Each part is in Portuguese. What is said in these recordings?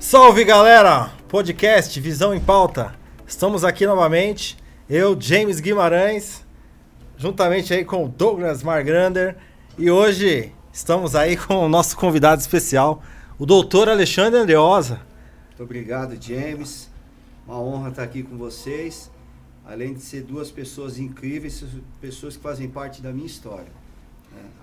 Salve galera, podcast Visão em Pauta. Estamos aqui novamente, eu, James Guimarães, juntamente aí com o Douglas Margrander, e hoje estamos aí com o nosso convidado especial, o doutor Alexandre Andreosa. Muito obrigado, James. Uma honra estar aqui com vocês. Além de ser duas pessoas incríveis, pessoas que fazem parte da minha história.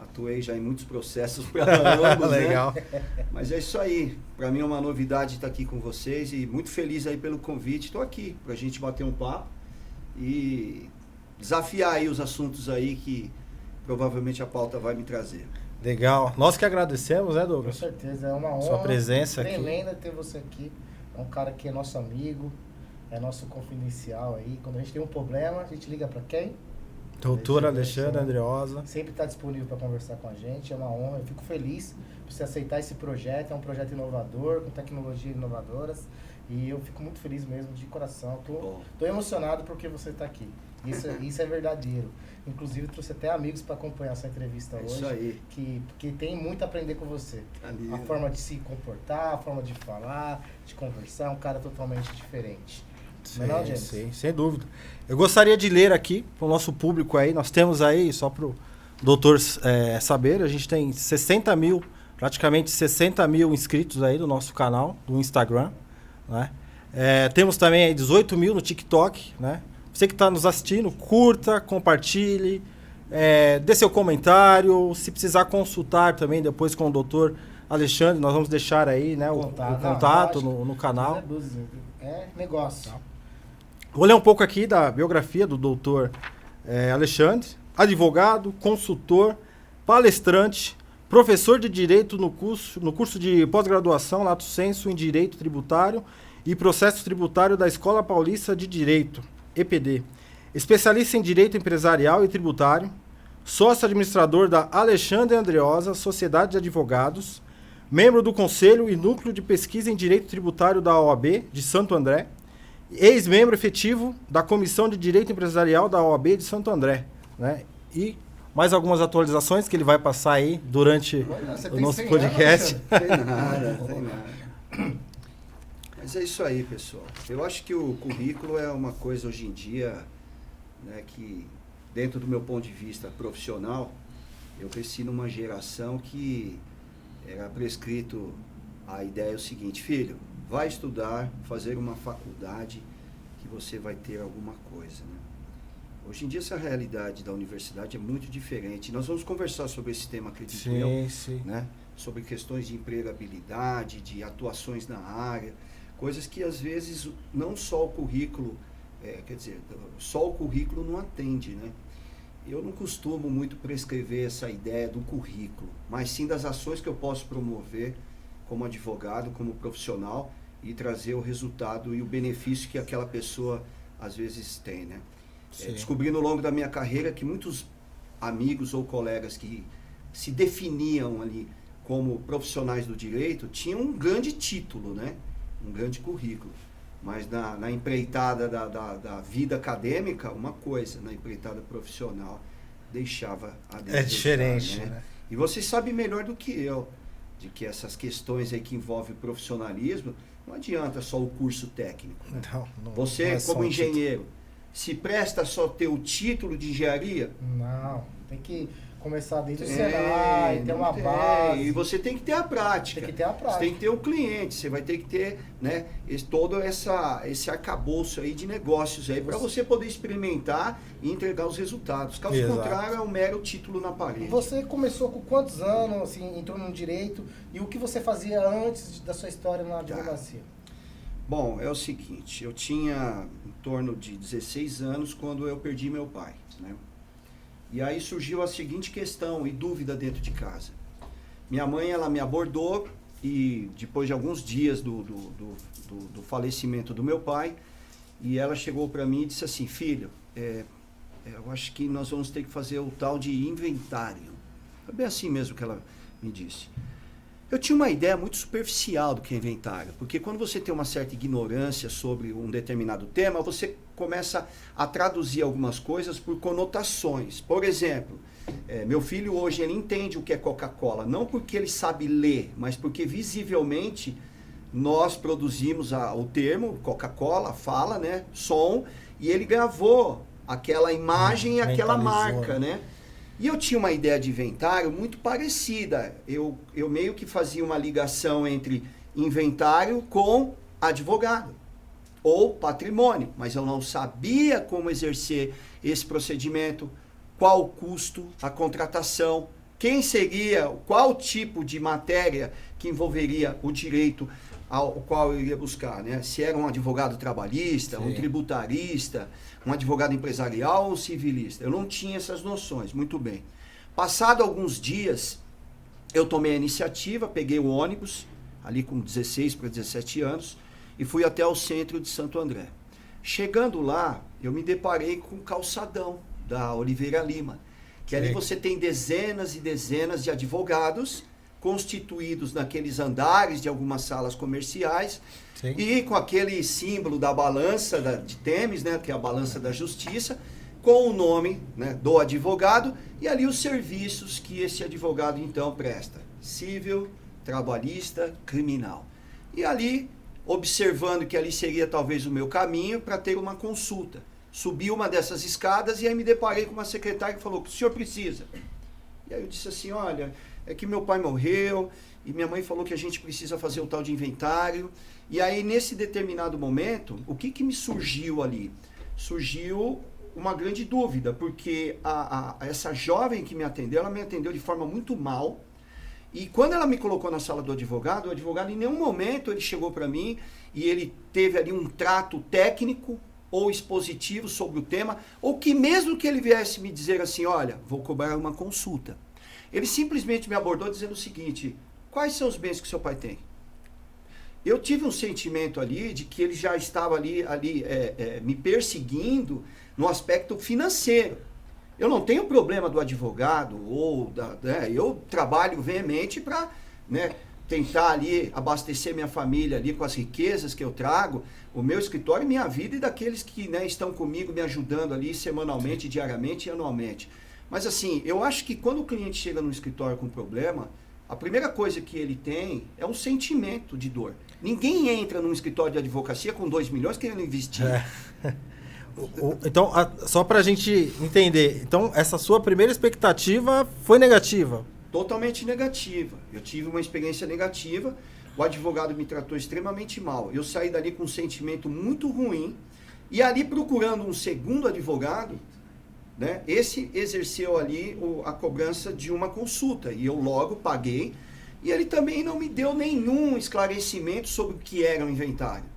Atuei já em muitos processos para ambos, Legal. Né? Mas é isso aí. Para mim é uma novidade estar aqui com vocês e muito feliz aí pelo convite. Estou aqui para a gente bater um papo e desafiar aí os assuntos aí que provavelmente a pauta vai me trazer. Legal. Nós que agradecemos, né, Douglas? Com certeza, é uma honra. Sua presença tremenda ter você aqui. É um cara que é nosso amigo, é nosso confidencial aí. Quando a gente tem um problema, a gente liga para quem? Doutor Alexandre Andreosa. Sempre está disponível para conversar com a gente, é uma honra. Eu fico feliz por você aceitar esse projeto. É um projeto inovador, com tecnologias inovadoras. E eu fico muito feliz mesmo, de coração. Tô emocionado porque você está aqui. Isso é verdadeiro. Inclusive, trouxe até amigos para acompanhar essa entrevista hoje. Isso aí. Que tem muito a aprender com você. A forma de se comportar, a forma de falar, de conversar, é um cara totalmente diferente. Sim, não, sim, sem dúvida. Eu gostaria de ler aqui para o nosso público aí, nós temos aí, só para o doutor saber, a gente tem 60 mil, praticamente 60 mil inscritos aí no nosso canal, do Instagram, né? Temos também aí 18 mil no TikTok, né? Você que está nos assistindo, curta, compartilhe, dê seu comentário, se precisar consultar também depois com o doutor Alexandre, nós vamos deixar aí, né, o contato no canal. É negócio. Vou ler um pouco aqui da biografia do doutor Alexandre, advogado, consultor, palestrante, professor de Direito no curso de pós-graduação Lato Sensu em Direito Tributário e Processo Tributário da Escola Paulista de Direito, EPD. Especialista em Direito Empresarial e Tributário, sócio administrador da Alexandre Andreosa, Sociedade de Advogados, membro do Conselho e Núcleo de Pesquisa em Direito Tributário da OAB de Santo André, ex-membro efetivo da Comissão de Direito Empresarial da OAB de Santo André, né? E mais algumas atualizações que ele vai passar aí durante o nosso podcast. Tem nada. Mas é isso aí, pessoal. Eu acho que o currículo é uma coisa hoje em dia, né, que dentro do meu ponto de vista profissional, eu cresci numa geração que era prescrito, a ideia é o seguinte: filho, vai estudar, fazer uma faculdade, que você vai ter alguma coisa, né? Hoje em dia essa realidade da universidade é muito diferente. Nós vamos conversar sobre esse tema, acredito eu, né? Sobre questões de empregabilidade, de atuações na área, coisas que às vezes não só o currículo, só o currículo não atende, né? Eu não costumo muito prescrever essa ideia do currículo, mas sim das ações que eu posso promover como advogado, como profissional, e trazer o resultado e o benefício que aquela pessoa às vezes tem, né? Descobri no longo da minha carreira que muitos amigos ou colegas que se definiam ali como profissionais do direito tinham um grande título, né? Um grande currículo. Mas na empreitada da vida acadêmica, uma coisa, na empreitada profissional, deixava a desejar. É diferente, né? E vocês sabem melhor do que eu, de que essas questões aí que envolvem profissionalismo, não adianta só o curso técnico. Né? Não Você, é como engenheiro, se presta só ter o título de engenharia? Não, tem que começar desde o Senai, ter uma base. E você tem que ter a prática. Tem que ter a prática. Você tem que ter o cliente, você vai ter que ter, né, todo esse arcabouço aí de negócios aí para você poder experimentar e entregar os resultados. Caso contrário, é um mero título na parede. Você começou com quantos anos, assim, entrou no direito, e o que você fazia antes da sua história na advocacia? Bom, é o seguinte, eu tinha em torno de 16 anos quando eu perdi meu pai, né? E aí surgiu a seguinte questão e dúvida dentro de casa. Minha mãe, ela me abordou e depois de alguns dias do falecimento do meu pai, e ela chegou para mim e disse assim: filho, eu acho que nós vamos ter que fazer o tal de inventário. Foi bem assim mesmo que ela me disse. Eu tinha uma ideia muito superficial do que é inventário, porque quando você tem uma certa ignorância sobre um determinado tema, você começa a traduzir algumas coisas por conotações. Por exemplo, meu filho hoje ele entende o que é Coca-Cola, não porque ele sabe ler, mas porque visivelmente nós produzimos o termo, Coca-Cola, fala, né? Som, e ele gravou aquela imagem e aquela marca, né? E eu tinha uma ideia de inventário muito parecida. Eu meio que fazia uma ligação entre inventário com advogado ou patrimônio, mas eu não sabia como exercer esse procedimento, qual o custo, a contratação, quem seria, qual tipo de matéria que envolveria o direito ao qual eu iria buscar, né? Se era um advogado trabalhista, um tributarista, um advogado empresarial ou civilista. Eu não tinha essas noções, muito bem. Passado alguns dias, eu tomei a iniciativa, peguei o ônibus, ali com 16 para 17 anos, e fui até o centro de Santo André. Chegando lá, eu me deparei com o calçadão da Oliveira Lima, que ali você tem dezenas e dezenas de advogados constituídos naqueles andares de algumas salas comerciais. Sim. E com aquele símbolo da balança de Temes, né, que é a balança da justiça, com o nome, né, do advogado e ali os serviços que esse advogado então presta: civil, trabalhista, criminal. E ali, observando que ali seria talvez o meu caminho para ter uma consulta, subi uma dessas escadas e aí me deparei com uma secretária que falou: o que o senhor precisa? E aí eu disse assim: olha, é que meu pai morreu e minha mãe falou que a gente precisa fazer o tal de inventário. E aí, nesse determinado momento, o que me surgiu ali? Surgiu uma grande dúvida, porque essa jovem que me atendeu, ela me atendeu de forma muito mal. E quando ela me colocou na sala do advogado, o advogado em nenhum momento ele chegou para mim e ele teve ali um trato técnico ou expositivo sobre o tema, ou que mesmo que ele viesse me dizer assim: olha, vou cobrar uma consulta. Ele simplesmente me abordou dizendo o seguinte: quais são os bens que seu pai tem? Eu tive um sentimento ali de que ele já estava ali me perseguindo no aspecto financeiro. Eu não tenho problema do advogado, eu trabalho veemente para, né, tentar ali abastecer minha família ali com as riquezas que eu trago, o meu escritório, minha vida e daqueles que, né, estão comigo me ajudando ali semanalmente, diariamente e anualmente. Mas assim, eu acho que quando o cliente chega no escritório com problema, a primeira coisa que ele tem é um sentimento de dor. Ninguém entra num escritório de advocacia com 2 milhões querendo investir. Então, só para a gente entender, então essa sua primeira expectativa foi negativa? Totalmente negativa. Eu tive uma experiência negativa, o advogado me tratou extremamente mal. Eu saí dali com um sentimento muito ruim e ali procurando um segundo advogado, né, esse exerceu ali a cobrança de uma consulta e eu logo paguei e ele também não me deu nenhum esclarecimento sobre o que era o inventário.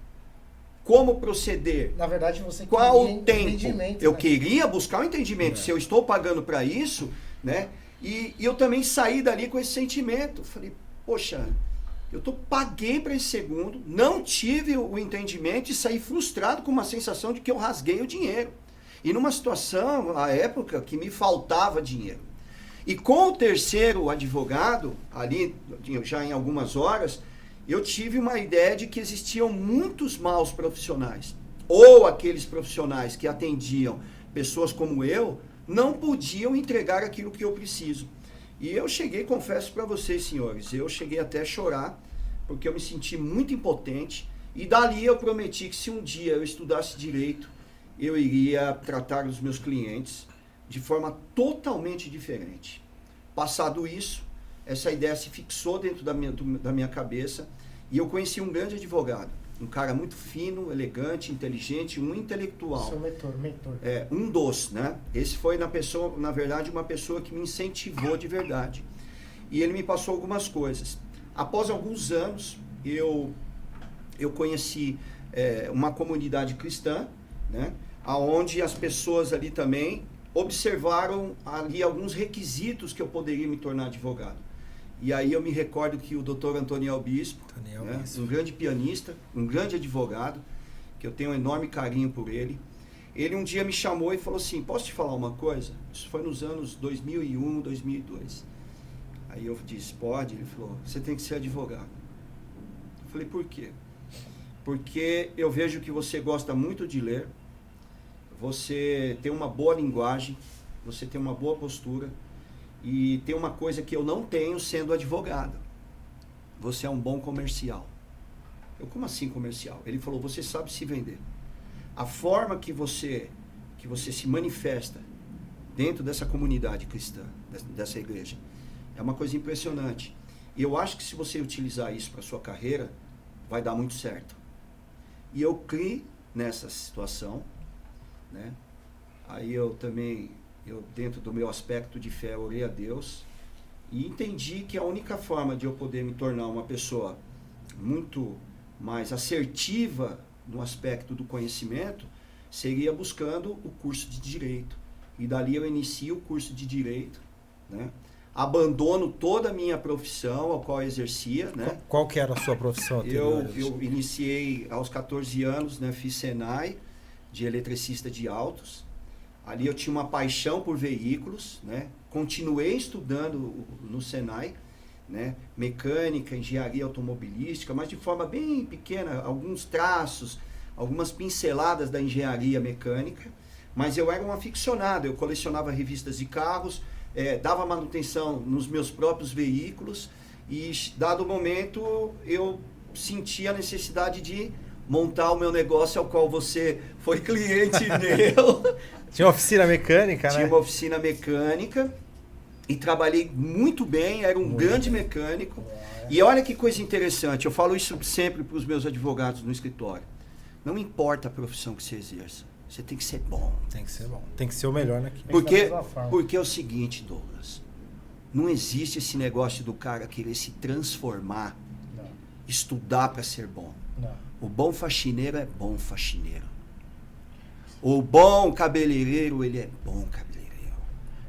Como proceder? Na verdade, você qual o tempo? Eu né? queria buscar um entendimento. Se eu estou pagando para isso, né? E eu também saí dali com esse sentimento. Falei, poxa, paguei para esse segundo, não tive o entendimento e saí frustrado com uma sensação de que eu rasguei o dinheiro. E numa situação, à época, que me faltava dinheiro. E com o terceiro advogado, ali já em algumas horas, eu tive uma ideia de que existiam muitos maus profissionais. Ou aqueles profissionais que atendiam pessoas como eu, não podiam entregar aquilo que eu preciso. E eu cheguei, confesso para vocês, senhores, eu cheguei até a chorar, porque eu me senti muito impotente. E dali eu prometi que se um dia eu estudasse direito, eu iria tratar os meus clientes de forma totalmente diferente. Passado isso, essa ideia se fixou dentro da minha cabeça e eu conheci um grande advogado, um cara muito fino, elegante, inteligente, um intelectual. Seu mentor. Um dos, né? Esse foi na verdade, uma pessoa que me incentivou de verdade. E ele me passou algumas coisas. Após alguns anos, eu conheci uma comunidade cristã, né? Onde as pessoas ali também observaram ali alguns requisitos que eu poderia me tornar advogado. E aí eu me recordo que o Dr. Antoniel Bispo, né, um grande pianista, um grande advogado, que eu tenho um enorme carinho por ele, ele um dia me chamou e falou assim: posso te falar uma coisa? Isso foi nos anos 2001, 2002. Aí eu disse: pode. Ele falou: você tem que ser advogado. Eu falei: por quê? Porque eu vejo que você gosta muito de ler, você tem uma boa linguagem, você tem uma boa postura e tem uma coisa que eu não tenho sendo advogado. Você é um bom comercial. Eu, como assim comercial? Ele falou, você sabe se vender. A forma que você se manifesta dentro dessa comunidade cristã, dessa igreja, é uma coisa impressionante. E eu acho que se você utilizar isso para sua carreira, vai dar muito certo. E eu criei nessa situação, né? Aí eu dentro do meu aspecto de fé, orei a Deus e entendi que a única forma de eu poder me tornar uma pessoa muito mais assertiva no aspecto do conhecimento seria buscando o curso de Direito. E dali eu inicio o curso de Direito, né? Abandono toda a minha profissão, a qual eu exercia, né? Qual que era a sua profissão anterior? Eu iniciei aos 14 anos, né? Fiz Senai, de eletricista de autos. Ali eu tinha uma paixão por veículos, né? Continuei estudando no Senai, né? Mecânica, engenharia automobilística, mas de forma bem pequena, alguns traços, algumas pinceladas da engenharia mecânica. Mas eu era um aficionado, eu colecionava revistas de carros, dava manutenção nos meus próprios veículos e, dado momento, eu senti a necessidade de montar o meu negócio, ao qual você foi cliente meu. Tinha uma oficina mecânica, né? Tinha uma oficina mecânica e trabalhei muito bem, era um grande mecânico. E olha que coisa interessante, eu falo isso sempre para os meus advogados no escritório. Não importa a profissão que você exerça, você tem que ser bom. Tem que ser bom. Tem que ser o melhor naquilo. Porque é o seguinte, Douglas. Não existe esse negócio do cara querer se transformar, estudar para ser bom. Não. O bom faxineiro é bom faxineiro. O bom cabeleireiro, ele é bom cabeleireiro.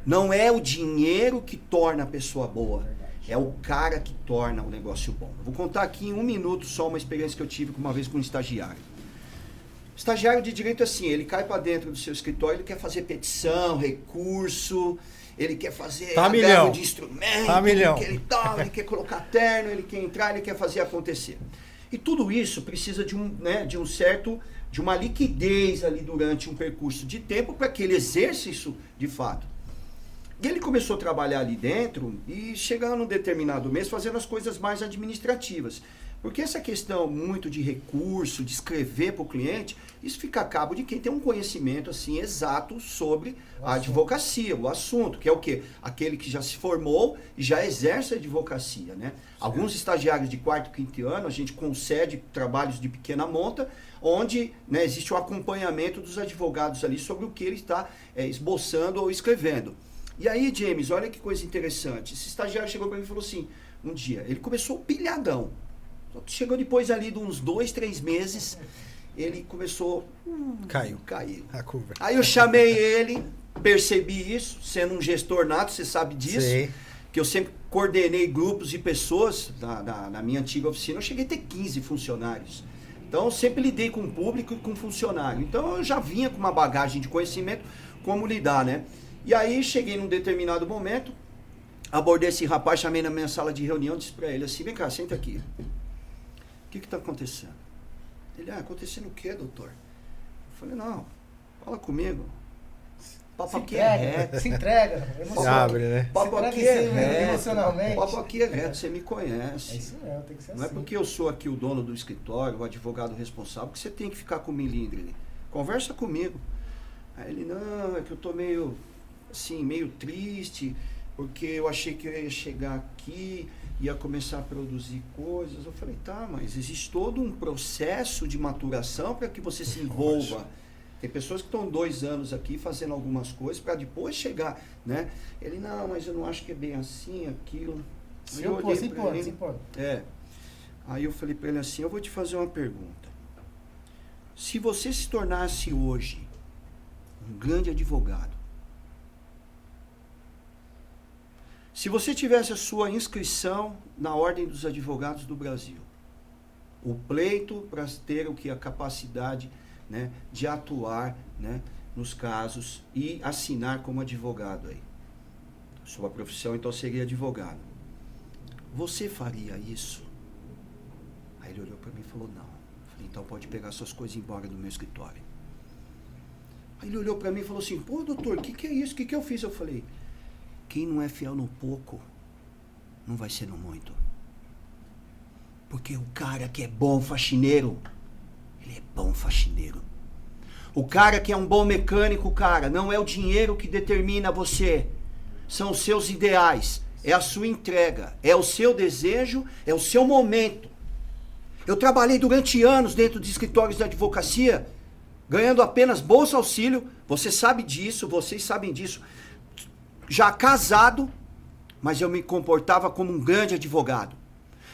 Não é o dinheiro que torna a pessoa boa. É o cara que torna o negócio bom. Vou contar aqui em 1 minuto só uma experiência que eu tive uma vez com um estagiário. Estagiário de direito é assim, ele cai para dentro do seu escritório, ele quer fazer petição, recurso, ele quer fazer milhão de instrumento, ele quer colocar terno, ele quer entrar, ele quer fazer acontecer. E tudo isso precisa de uma liquidez ali durante um percurso de tempo para que ele exerça isso de fato. E ele começou a trabalhar ali dentro e chegando num determinado mês fazendo as coisas mais administrativas. Porque essa questão muito de recurso, de escrever para o cliente, isso fica a cabo de quem tem um conhecimento assim exato sobre a advocacia, o assunto, que é o quê? Aquele que já se formou e já exerce a advocacia, né? Alguns estagiários de 4º, 5º ano, a gente concede trabalhos de pequena monta, onde, né, existe o acompanhamento dos advogados ali sobre o que ele está esboçando ou escrevendo. E aí, James, olha que coisa interessante. Esse estagiário chegou para mim e falou assim, um dia, ele começou pilhadão. Chegou depois ali de uns 2, 3 meses, ele começou Caiu a curva. Aí eu chamei ele, percebi isso, sendo um gestor nato, você sabe disso. Sei. Que eu sempre coordenei grupos de pessoas na minha antiga oficina. Eu cheguei a ter 15 funcionários. Então eu sempre lidei com o público e com funcionário. Então eu já vinha com uma bagagem de conhecimento como lidar, né? E aí cheguei num determinado momento, abordei esse rapaz, chamei na minha sala de reunião, disse para ele assim, vem cá, senta aqui. O que está acontecendo? Ele, acontecendo o quê, doutor? Eu falei, não, fala comigo. Papo aqui é reto. Se entrega. Se abre, né? Papo aqui é reto. Emocionalmente. Papo aqui é reto, você me conhece. É isso mesmo, tem que ser assim. Não é porque eu sou aqui o dono do escritório, o advogado responsável, que você tem que ficar com o milindre. Conversa comigo. Aí ele, não, é que eu tô meio triste, porque eu achei que eu ia chegar aqui, ia começar a produzir coisas. Eu falei, tá, mas existe todo um processo de maturação para que você se envolva. Tem pessoas que estão 2 anos aqui fazendo algumas coisas para depois chegar, né? Ele, não, mas eu não acho que é bem assim, aquilo. Se impor. Aí eu falei para ele assim, eu vou te fazer uma pergunta. Se você se tornasse hoje um grande advogado, se você tivesse a sua inscrição na Ordem dos Advogados do Brasil, o pleito para ter a capacidade, né, de atuar, né, nos casos e assinar como advogado aí. Sua profissão então seria advogado. Você faria isso? Aí ele olhou para mim e falou, não. Eu falei, então pode pegar suas coisas e ir embora do meu escritório. Aí ele olhou para mim e falou assim, pô, doutor, o que é isso? O que eu fiz? Eu falei, quem não é fiel no pouco, não vai ser no muito. Porque o cara que é bom faxineiro, ele é bom faxineiro. O cara que é um bom mecânico, cara, não é o dinheiro que determina você. São os seus ideais, é a sua entrega, é o seu desejo, é o seu momento. Eu trabalhei durante anos dentro de escritórios de advocacia, ganhando apenas bolsa auxílio. Você sabe disso, vocês sabem disso. Já casado, mas eu me comportava como um grande advogado.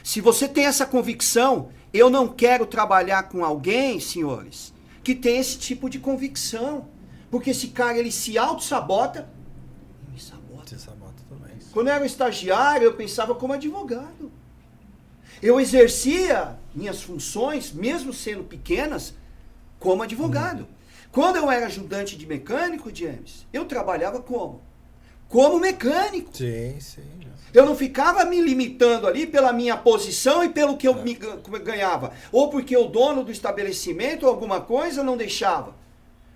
Se você tem essa convicção, eu não quero trabalhar com alguém, senhores, que tem esse tipo de convicção. Porque esse cara, ele se auto-sabota e me sabota. Se sabota também. Quando eu era um estagiário, eu pensava como advogado. Eu exercia minhas funções, mesmo sendo pequenas, como advogado. Quando eu era ajudante de mecânico, James, eu trabalhava como? Como mecânico. Sim, sim. Eu não ficava me limitando ali pela minha posição e pelo que eu ganhava. Ou porque o dono do estabelecimento ou alguma coisa não deixava.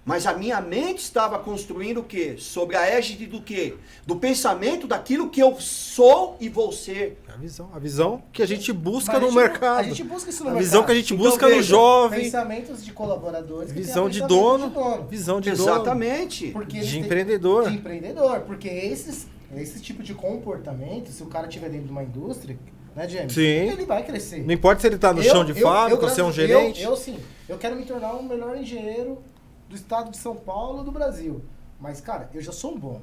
Mas a minha mente estava construindo o quê? Sobre a égide do quê? Do pensamento daquilo que eu sou e vou ser. A visão que a gente busca no A mercado. gente busca isso no A mercado. visão que a gente Então, busca no veja, jovem. Pensamentos de colaboradores. que Visão tem de pensamento dono. Visão de dono. Exatamente. Porque De eles empreendedor. De empreendedor. Porque esse tipo de comportamento, se o cara estiver dentro de uma indústria, né, James? Sim. Ele vai crescer. Não importa se ele tá no chão de fábrica, ou se é um gerente. Eu quero me tornar um melhor engenheiro do estado de São Paulo, do Brasil. Mas, cara, eu já sou um bom.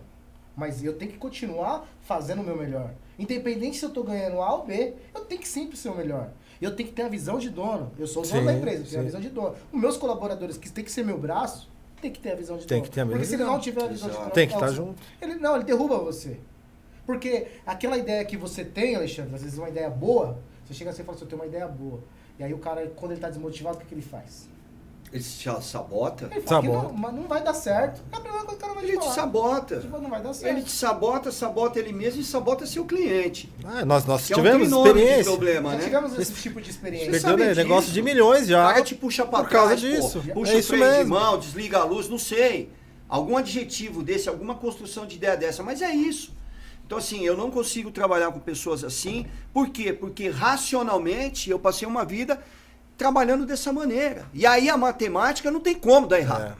Mas eu tenho que continuar fazendo o meu melhor. Independente se eu tô ganhando A ou B, eu tenho que sempre ser o melhor. Eu tenho que ter a visão de dono. Eu sou o dono da empresa, eu tenho a visão de dono. Os meus colaboradores, que tem que ser meu braço, tem que ter a visão de Tem dono. que ter a mesma Porque se ele visão. não tiver a visão de dono... Tem que estar junto. Ele derruba você. Porque aquela ideia que você tem, Alexandre, às vezes uma ideia boa, você chega assim e fala assim, eu tenho uma ideia boa. E aí o cara, quando ele tá desmotivado, o que ele faz? Ele se sabota. Ele fala que Sabota. não, mas não vai dar certo. É a primeira coisa que o cara vai te Ele te falar. sabota. Tipo, não vai dar certo. Ele te sabota ele mesmo e sabota seu cliente. Nós Que é um tivemos trinômio de experiência. problema, Já né? tivemos esse tipo de experiência. Você Perdeu sabe negócio disso? de milhões O já. cara te puxa pra por causa trás, disso. pô. Puxa É o isso freio de mesmo. mão, desliga a luz, não sei. Algum adjetivo desse, alguma construção de ideia dessa, mas é isso. Então, assim, eu não consigo trabalhar com pessoas assim. Por quê? Porque racionalmente eu passei uma vida trabalhando dessa maneira. E aí a matemática não tem como dar errado.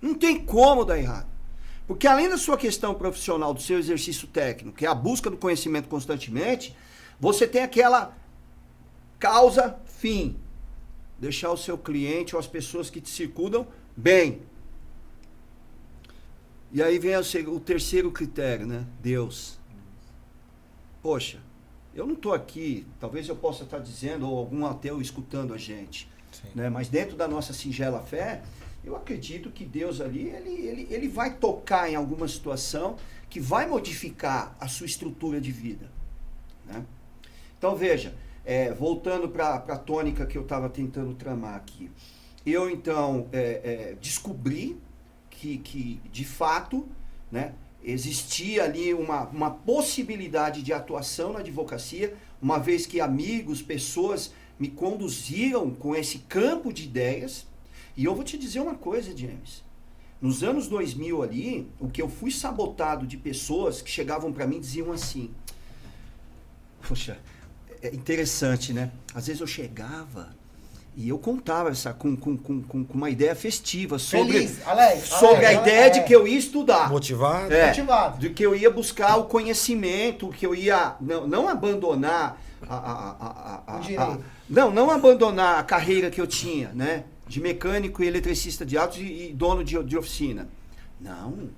Não tem como dar errado. Porque além da sua questão profissional, do seu exercício técnico, que é a busca do conhecimento constantemente, você tem aquela causa-fim. Deixar o seu cliente ou as pessoas que te circundam bem. E aí vem o terceiro critério, né? Deus. Poxa, eu não estou aqui, talvez eu possa estar dizendo, ou algum ateu escutando a gente, né? Mas dentro da nossa singela fé, eu acredito que Deus ali, ele vai tocar em alguma situação que vai modificar a sua estrutura de vida, né? Então veja, voltando para a tônica que eu estava tentando tramar aqui, eu então descobri que de fato, né, existia ali uma possibilidade de atuação na advocacia, uma vez que amigos, pessoas me conduziram com esse campo de ideias. E eu vou te dizer uma coisa, James. Nos anos 2000 ali, o que eu fui sabotado de pessoas que chegavam para mim e diziam assim... Poxa, é interessante, né? Às vezes eu chegava e eu contava com uma ideia festiva sobre a ideia de que eu ia estudar. Motivado. Motivado. De que eu ia buscar o conhecimento, que eu ia não abandonar não abandonar a carreira que eu tinha, né? De mecânico e eletricista de autos e dono de oficina. Não.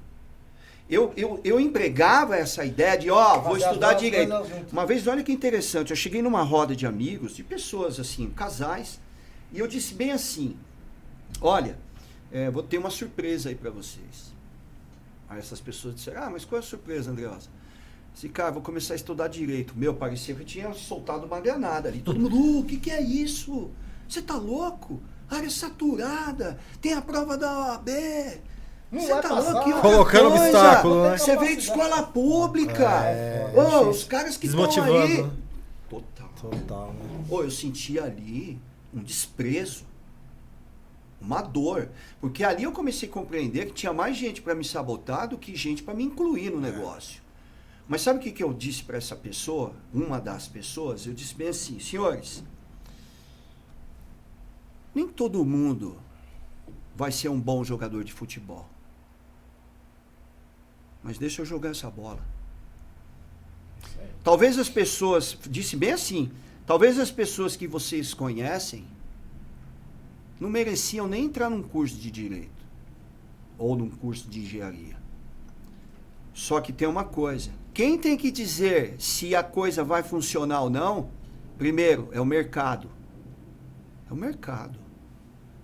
Eu empregava essa ideia de, vou estudar direito. Uma vez, olha que interessante, eu cheguei numa roda de amigos, de pessoas assim, casais, e eu disse bem assim, olha, vou ter uma surpresa aí para vocês. Aí essas pessoas disseram, mas qual é a surpresa, Andreosa? Disse, cara, vou começar a estudar direito. Meu, parecia que eu tinha soltado uma granada ali. Todo mundo, o que é isso? Você tá louco? Área saturada, tem a prova da OAB. Você tá louco? Colocando obstáculo, né? Você veio de escola pública. Os caras que estão aí... Né? Total, né? Eu senti ali um desprezo, uma dor. Porque ali eu comecei a compreender que tinha mais gente para me sabotar do que gente para me incluir no negócio. Mas sabe o que eu disse para essa pessoa? Uma das pessoas, eu disse bem assim, senhores, nem todo mundo vai ser um bom jogador de futebol. Mas deixa eu jogar essa bola. Talvez as pessoas, disse bem assim, talvez as pessoas que vocês conhecem não mereciam nem entrar num curso de direito ou num curso de engenharia. Só que tem uma coisa, quem tem que dizer se a coisa vai funcionar ou não, primeiro, é o mercado. É o mercado.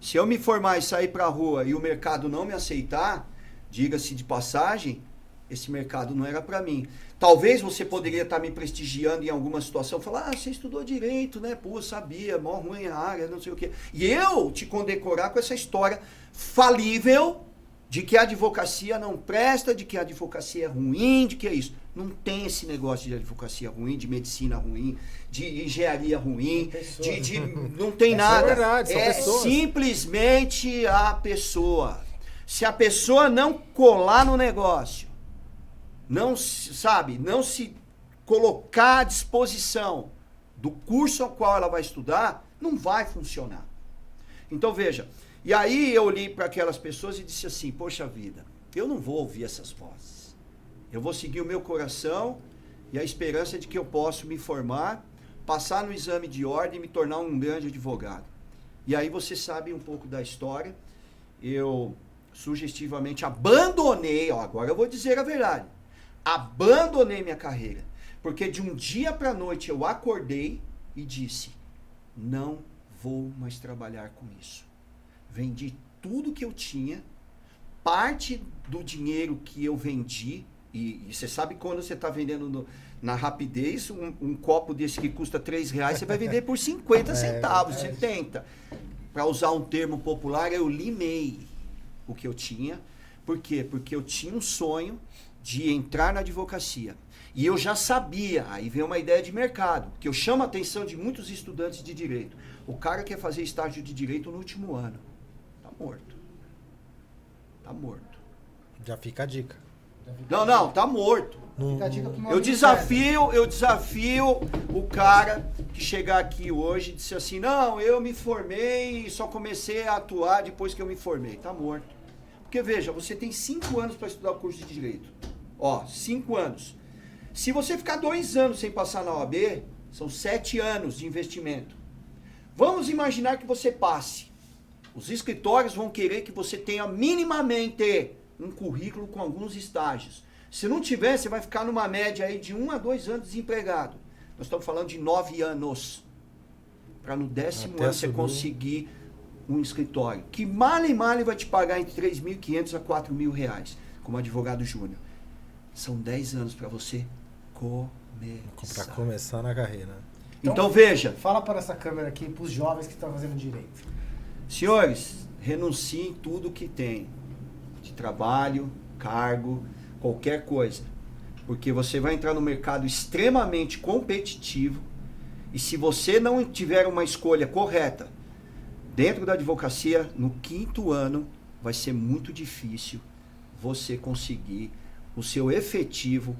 Se eu me formar e sair para a rua e o mercado não me aceitar, diga-se de passagem, esse mercado não era para mim. Talvez você poderia estar me prestigiando em alguma situação, falar, você estudou direito, né? Pô, sabia, mó ruim a área, não sei o quê. E eu te condecorar com essa história falível de que a advocacia não presta, de que a advocacia é ruim, de que é isso. Não tem esse negócio de advocacia ruim, de medicina ruim, de engenharia ruim, não tem nada. É verdade, são pessoas. Simplesmente a pessoa. Se a pessoa não colar no negócio, não se colocar à disposição do curso ao qual ela vai estudar, não vai funcionar. Então veja, e aí eu olhei para aquelas pessoas e disse assim, poxa vida, eu não vou ouvir essas vozes. Eu vou seguir o meu coração e a esperança de que eu possa me formar, passar no exame de ordem e me tornar um grande advogado. E aí você sabe um pouco da história. Eu sugestivamente abandonei, agora eu vou dizer a verdade, abandonei minha carreira, porque de um dia para a noite eu acordei e disse, não vou mais trabalhar com isso. Vendi tudo que eu tinha, parte do dinheiro que eu vendi, e você sabe quando você está vendendo na rapidez, um copo desse que custa R$3, você vai vender por 50 centavos, 70. Para usar um termo popular, eu limei o que eu tinha. Por quê? Porque eu tinha um sonho de entrar na advocacia. E eu já sabia, aí vem uma ideia de mercado, que eu chamo a atenção de muitos estudantes de direito. O cara quer fazer estágio de direito no último ano. Tá morto. Tá morto. Já fica a dica. Não, tá morto. Fica a dica pro meu Eu amigo desafio o cara que chegar aqui hoje e disse assim, não, eu me formei e só comecei a atuar depois que eu me formei. Tá morto. Porque veja, você tem 5 anos para estudar o curso de direito. 5 anos. Se você ficar 2 anos sem passar na OAB, são 7 anos de investimento. Vamos imaginar que você passe. Os escritórios vão querer que você tenha minimamente um currículo com alguns estágios. Se não tiver, você vai ficar numa média aí de 1 a 2 anos desempregado. Nós estamos falando de 9 anos. Para no 10º ano você conseguir um escritório. Que mal e mal vai te pagar entre R$3.500 a R$4.000 como advogado júnior. São 10 anos para você começar. Para começar na carreira. Então veja. Fala para essa câmera aqui, para os jovens que estão fazendo direito. Senhores, renunciem tudo que tem. De trabalho, cargo, qualquer coisa. Porque você vai entrar no mercado extremamente competitivo. E se você não tiver uma escolha correta dentro da advocacia, no 5º ano, vai ser muito difícil você conseguir o seu efetivo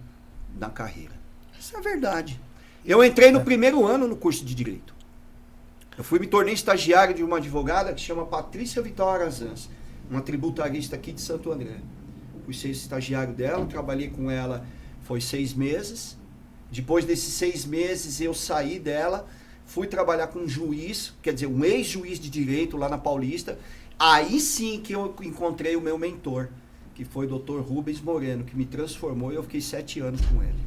na carreira. Isso é verdade. Eu entrei no 1º ano no curso de Direito. Eu me tornei estagiário de uma advogada que chama Patrícia Vitória Arazans, uma tributarista aqui de Santo André. Fui ser estagiário dela, trabalhei com ela, foi 6 meses. Depois desses 6 meses eu saí dela, fui trabalhar com um juiz, quer dizer, um ex-juiz de direito lá na Paulista. Aí sim que eu encontrei o meu mentor, que foi o Dr. Rubens Moreno, que me transformou e eu fiquei 7 anos com ele.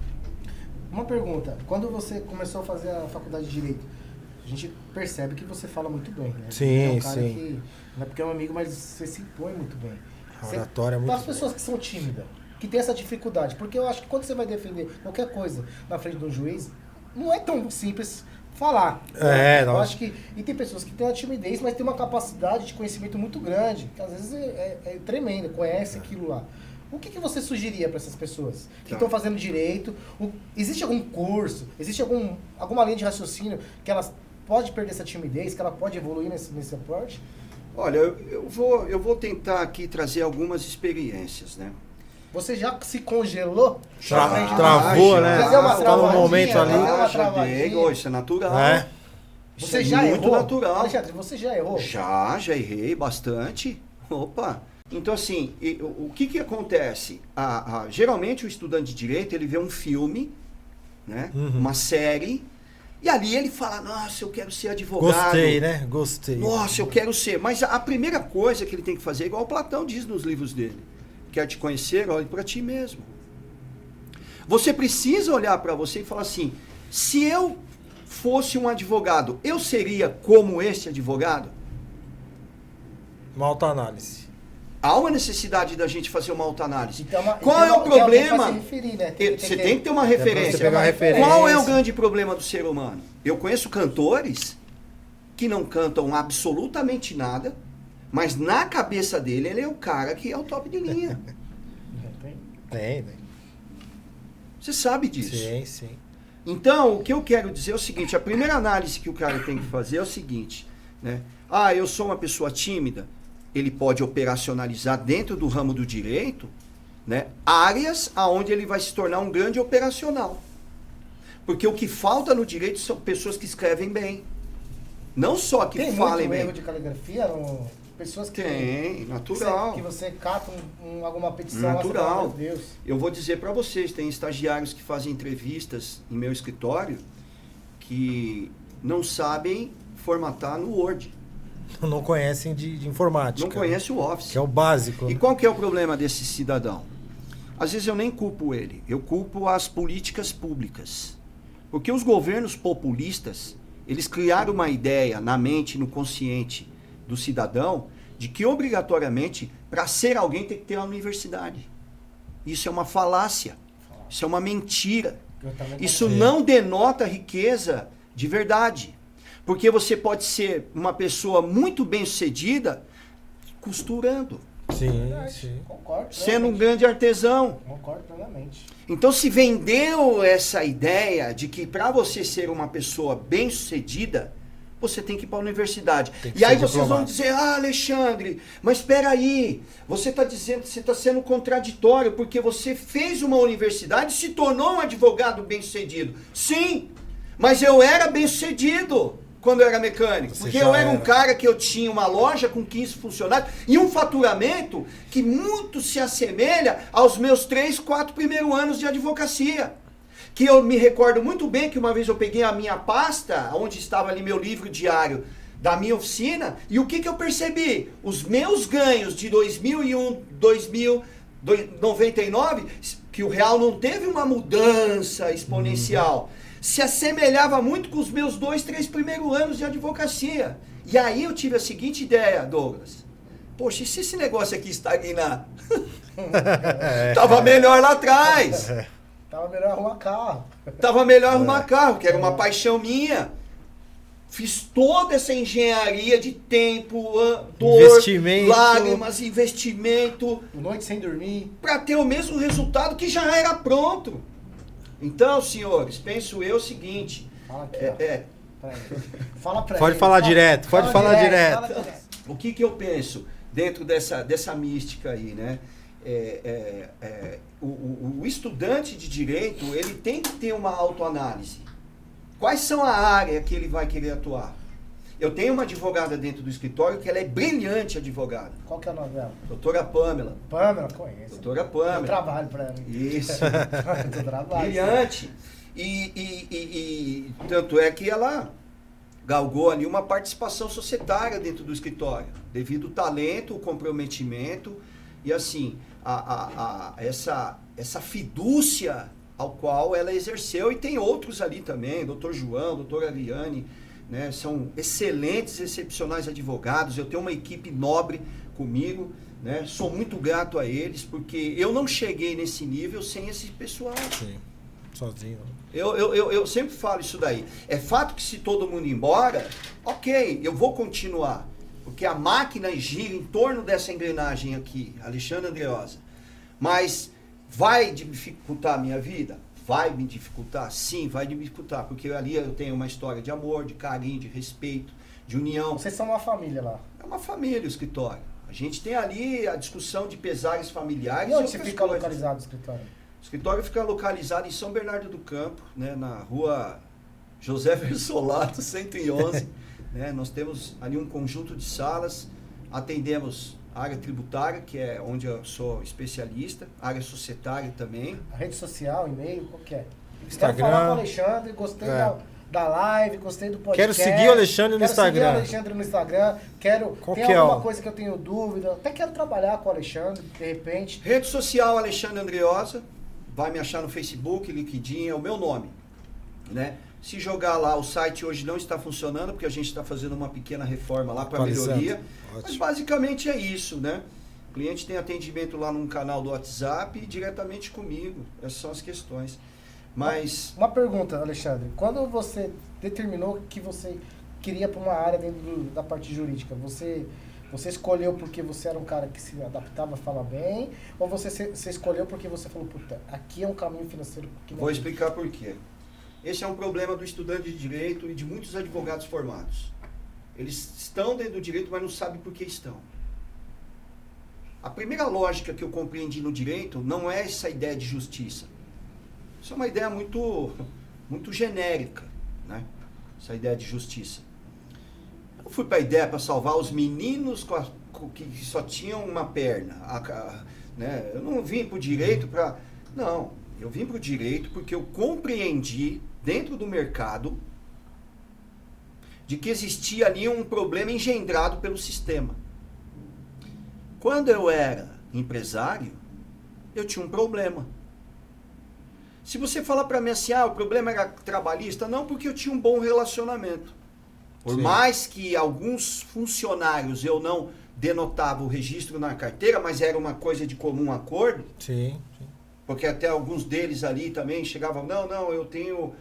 Uma pergunta, quando você começou a fazer a faculdade de Direito, a gente percebe que você fala muito bem, né? Sim, é um cara sim. que, não é porque é um amigo, mas você se impõe muito bem. A oratória é muito Para as pessoas que são tímidas, que tem essa dificuldade, porque eu acho que quando você vai defender qualquer coisa na frente de um juiz, não é tão simples falar. Eu acho que, e tem pessoas que têm a timidez, mas tem uma capacidade de conhecimento muito grande, que às vezes é tremenda, conhece aquilo lá. O que você sugeriria para essas pessoas que estão fazendo direito? Existe algum curso, existe alguma linha de raciocínio que elas pode perder essa timidez, que ela pode evoluir nesse aporte? Olha, eu vou tentar aqui trazer algumas experiências, né? Você já se congelou? Travou, né? Já deu uma Tá no travadinha, momento ali. deu uma Já dei, travadinha. isso é natural. É. Isso Você é já muito errou? natural. Alexandre, você já errou? Já errei bastante. Opa! Então, assim, o que acontece? Geralmente o estudante de direito, ele vê um filme, né? Uma série, e ali ele fala, nossa, eu quero ser advogado. Gostei, né? Gostei. Nossa, eu quero ser. Mas a primeira coisa que ele tem que fazer, igual o Platão diz nos livros dele, quer te conhecer, olhe para ti mesmo. Você precisa olhar para você e falar assim, se eu fosse um advogado, eu seria como este advogado? Uma autoanálise. Há uma necessidade da gente fazer uma autoanálise. Então, Qual é o problema? Né? Você tem que ter uma referência. Você pegar uma referência. Qual é o grande problema do ser humano? Eu conheço cantores que não cantam absolutamente nada, mas na cabeça dele ele é o cara que é o top de linha. Tem. Você sabe disso. Sim. Então, o que eu quero dizer é o seguinte, a primeira análise que o cara tem que fazer é o seguinte, né? Eu sou uma pessoa tímida. Ele pode operacionalizar dentro do ramo do direito, né, áreas aonde ele vai se tornar um grande operacional. Porque o que falta no direito são pessoas que escrevem bem. Não só que falem bem. Tem erro de caligrafia? Pessoas que... Tem, natural. Que você cata alguma petição. Natural. Meu Deus. Eu vou dizer para vocês, tem estagiários que fazem entrevistas em meu escritório que não sabem formatar no Word. Não conhecem de informática. Não conhece o Office. Que é o básico. E qual que é o problema desse cidadão? Às vezes eu nem culpo ele, eu culpo as políticas públicas. Porque os governos populistas, eles criaram uma ideia na mente, no consciente do cidadão, de que obrigatoriamente, para ser alguém, tem que ter uma universidade. Isso é uma falácia. Isso é uma mentira. Isso não denota riqueza de verdade. Porque você pode ser uma pessoa muito bem-sucedida costurando. Sim. Concordo. Sendo um grande artesão. Concordo plenamente. Então se vendeu essa ideia de que para você ser uma pessoa bem-sucedida, você tem que ir para a universidade. E aí vocês vão dizer, Alexandre, mas espera aí, você está dizendo, você está sendo contraditório porque você fez uma universidade e se tornou um advogado bem-sucedido. Sim, mas eu era bem-sucedido quando eu era mecânico. Porque eu era um cara que eu tinha uma loja com 15 funcionários e um faturamento que muito se assemelha aos meus 3, 4 primeiros anos de advocacia. Que eu me recordo muito bem que uma vez eu peguei a minha pasta, onde estava ali meu livro diário da minha oficina, e o que eu percebi? Os meus ganhos de 2001, 2099, que o real não teve uma mudança exponencial, se assemelhava muito com os meus 2, 3 primeiros anos de advocacia. E aí eu tive a seguinte ideia, Douglas. Poxa, e se esse negócio aqui estagnar? Tava melhor lá atrás. Tava melhor arrumar carro. Tava melhor arrumar carro, que era uma paixão minha. Fiz toda essa engenharia de tempo, dor, investimento, lágrimas, investimento. Noite sem dormir. Para ter o mesmo resultado que já era pronto. Então, senhores, penso eu o seguinte. Fala aqui, Fala pra pode ele. Falar direto, pode falar direto. O que eu penso dentro dessa mística aí, né? O estudante de direito, ele tem que ter uma autoanálise. Quais são a área que ele vai querer atuar? Eu tenho uma advogada dentro do escritório que ela é brilhante advogada. Qual que é o nome dela? Doutora Pamela. Pamela, conheço. Doutora Pamela. Eu trabalho para ela. Isso. Eu trabalho. Brilhante. E tanto é que ela galgou ali uma participação societária dentro do escritório, devido ao talento, o comprometimento e assim, essa fidúcia ao qual ela exerceu, e tem outros ali também, doutor João, doutora Ariane, né, são excelentes, excepcionais advogados, eu tenho uma equipe nobre comigo, né, sou muito grato a eles, porque eu não cheguei nesse nível sem esse pessoal. Sim, sozinho. Eu sempre falo isso daí. É fato que se todo mundo ir embora, ok, eu vou continuar, porque a máquina gira em torno dessa engrenagem aqui, Alexandre Andreosa, mas vai dificultar a minha vida? Vai me dificultar? Sim, vai me dificultar, porque ali eu tenho uma história de amor, de carinho, de respeito, de união. Vocês são uma família lá. É uma família o escritório. A gente tem ali a discussão de pesares familiares. E onde você outras fica coisas. localizado o escritório? O escritório fica localizado em São Bernardo do Campo, né, na rua José Versolato, 111. Né, nós temos ali um conjunto de salas, atendemos a área tributária, que é onde eu sou especialista, a área societária também. A rede social, e-mail, qual que é? Instagram. Quero falar com o Alexandre, gostei da live, gostei do podcast. Quero seguir o Alexandre no Instagram. Quero seguir o Alexandre no Instagram. Qual tem que é alguma coisa que eu tenho dúvida. Até quero trabalhar com o Alexandre, de repente. Rede social Alexandre Andreosa, vai me achar no Facebook, LinkedIn, é o meu nome, né? Se jogar lá, o site hoje não está funcionando, porque a gente está fazendo uma pequena reforma lá para melhoria. Mas basicamente é isso, né? O cliente tem atendimento lá num canal do WhatsApp e diretamente comigo. Essas são as questões. Mas... Uma pergunta, Alexandre. Quando você determinou que você queria para uma área dentro da parte jurídica, você escolheu porque você era um cara que se adaptava a falar bem? Ou você escolheu porque você falou, puta, aqui é um caminho financeiro que não... Vou explicar por quê. Esse é um problema do estudante de direito e de muitos advogados formados. Eles estão dentro do direito, mas não sabem por que estão. A primeira lógica que eu compreendi no direito não é essa ideia de justiça. Isso é uma ideia muito genérica, né? Essa ideia de justiça. Eu fui para a ideia para salvar os meninos que só tinham uma perna. Né? Eu não vim para o direito para... Não, eu vim para o direito porque eu compreendi dentro do mercado de que existia ali um problema engendrado pelo sistema. Quando eu era empresário, eu tinha um problema. Se você falar para mim assim, o problema era trabalhista, não, porque eu tinha um bom relacionamento. Por Sim. mais que alguns funcionários eu não denotava o registro na carteira, mas era uma coisa de comum acordo. Sim. Porque até alguns deles ali também chegavam, não, eu tenho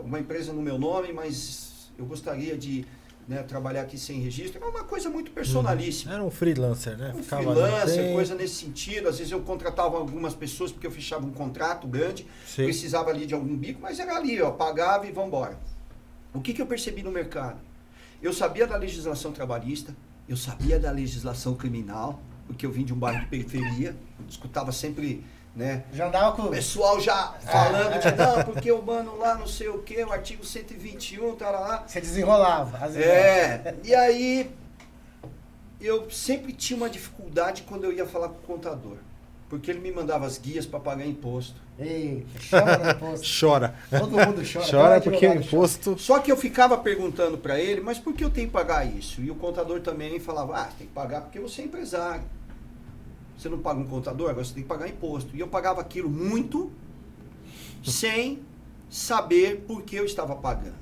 uma empresa no meu nome, mas eu gostaria de trabalhar aqui sem registro. É uma coisa muito personalíssima. Era um freelancer, né? Um Ficava freelancer, coisa nesse sentido. Às vezes eu contratava algumas pessoas porque eu fechava um contrato grande, Sim. precisava ali de algum bico, mas era ali, pagava e vamos embora. O que eu percebi no mercado? Eu sabia da legislação trabalhista, eu sabia da legislação criminal, porque eu vim de um bairro de periferia, escutava sempre... Né? Já andava com... O pessoal já falando de não, porque o mano lá não sei o que, o artigo 121, tá lá. Você desenrolava. E aí eu sempre tinha uma dificuldade quando eu ia falar com o contador. Porque ele me mandava as guias para pagar imposto. Eita, chora no imposto. Chora. Todo mundo chora. Chora porque o imposto... Só que eu ficava perguntando para ele, mas por que eu tenho que pagar isso? E o contador também falava, você tem que pagar porque você é empresário. Você não paga um contador, agora você tem que pagar imposto. E eu pagava aquilo muito sem saber por que eu estava pagando.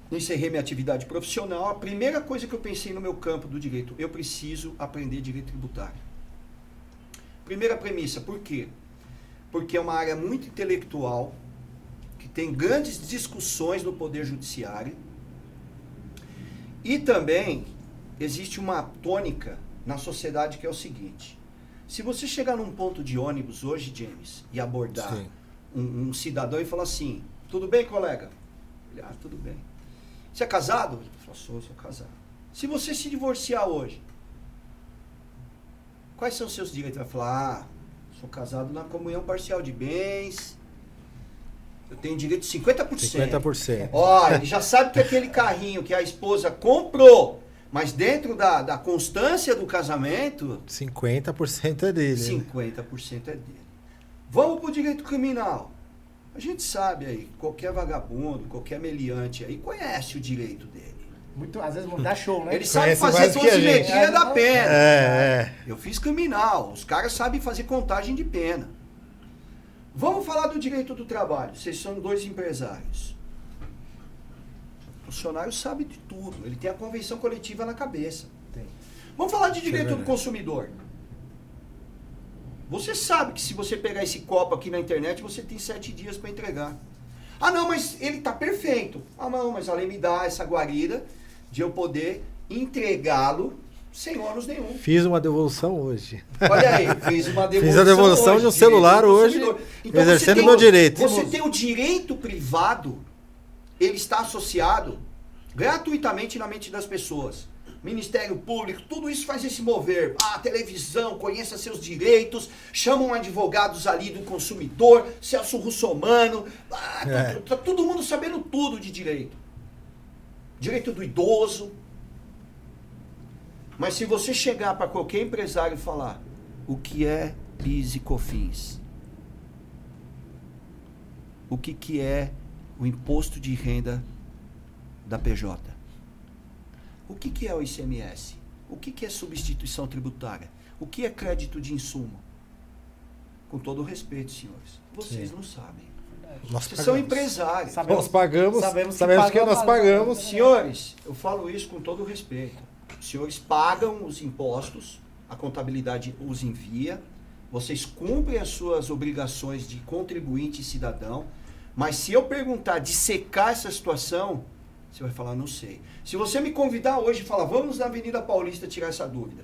Encerrei minha atividade profissional. A primeira coisa que eu pensei no meu campo do direito, eu preciso aprender direito tributário. Primeira premissa, por quê? Porque é uma área muito intelectual, que tem grandes discussões no Poder Judiciário. E também existe uma tônica na sociedade que é o seguinte: se você chegar num ponto de ônibus hoje, James, e abordar um cidadão e falar assim, tudo bem, colega? Ele, tudo bem. Você é casado? Ele falou, sou casado. Se você se divorciar hoje, quais são os seus direitos? Ele vai falar, sou casado na comunhão parcial de bens, eu tenho direito de 50%. 50%. Ele já sabe que aquele carrinho que a esposa comprou, mas dentro da constância do casamento... 50% é dele. 50% é dele. Vamos para o direito criminal. A gente sabe aí, qualquer vagabundo, qualquer meliante aí conhece o direito dele. Às vezes dá show, né? Ele sabe fazer dosimetria da pena. Eu fiz criminal. Os caras sabem fazer contagem de pena. Vamos falar do direito do trabalho. Vocês são 2 empresários. O funcionário sabe de tudo. Ele tem a convenção coletiva na cabeça. Tem. Vamos falar de direito do consumidor. Você sabe que se você pegar esse copo aqui na internet, você tem 7 dias para entregar. Não, mas ele está perfeito. Não, mas a lei me dá essa guarida de eu poder entregá-lo sem ônus nenhum. Fiz uma devolução hoje. Olha aí, fiz uma devolução. Fiz a devolução de um celular hoje, então, exercendo meu direito. Você tem o direito privado, ele está associado gratuitamente na mente das pessoas. Ministério Público, tudo isso faz esse mover. Ah, televisão, conheça seus direitos, chamam advogados ali do consumidor, Celso Russomano, tá todo mundo sabendo tudo de direito. Direito do idoso. Mas se você chegar para qualquer empresário e falar o que é PIS e COFINS, o que é o imposto de renda da PJ, o que é o ICMS, o que é substituição tributária, o que é crédito de insumo, com todo o respeito, senhores, vocês não sabem. Vocês são empresários. Nós pagamos, sabemos que nós pagamos. Senhores, eu falo isso com todo o respeito. Os senhores pagam os impostos, a contabilidade os envia, vocês cumprem as suas obrigações de contribuinte e cidadão, mas se eu perguntar de secar essa situação, você vai falar, não sei. Se você me convidar hoje e falar, vamos na Avenida Paulista tirar essa dúvida.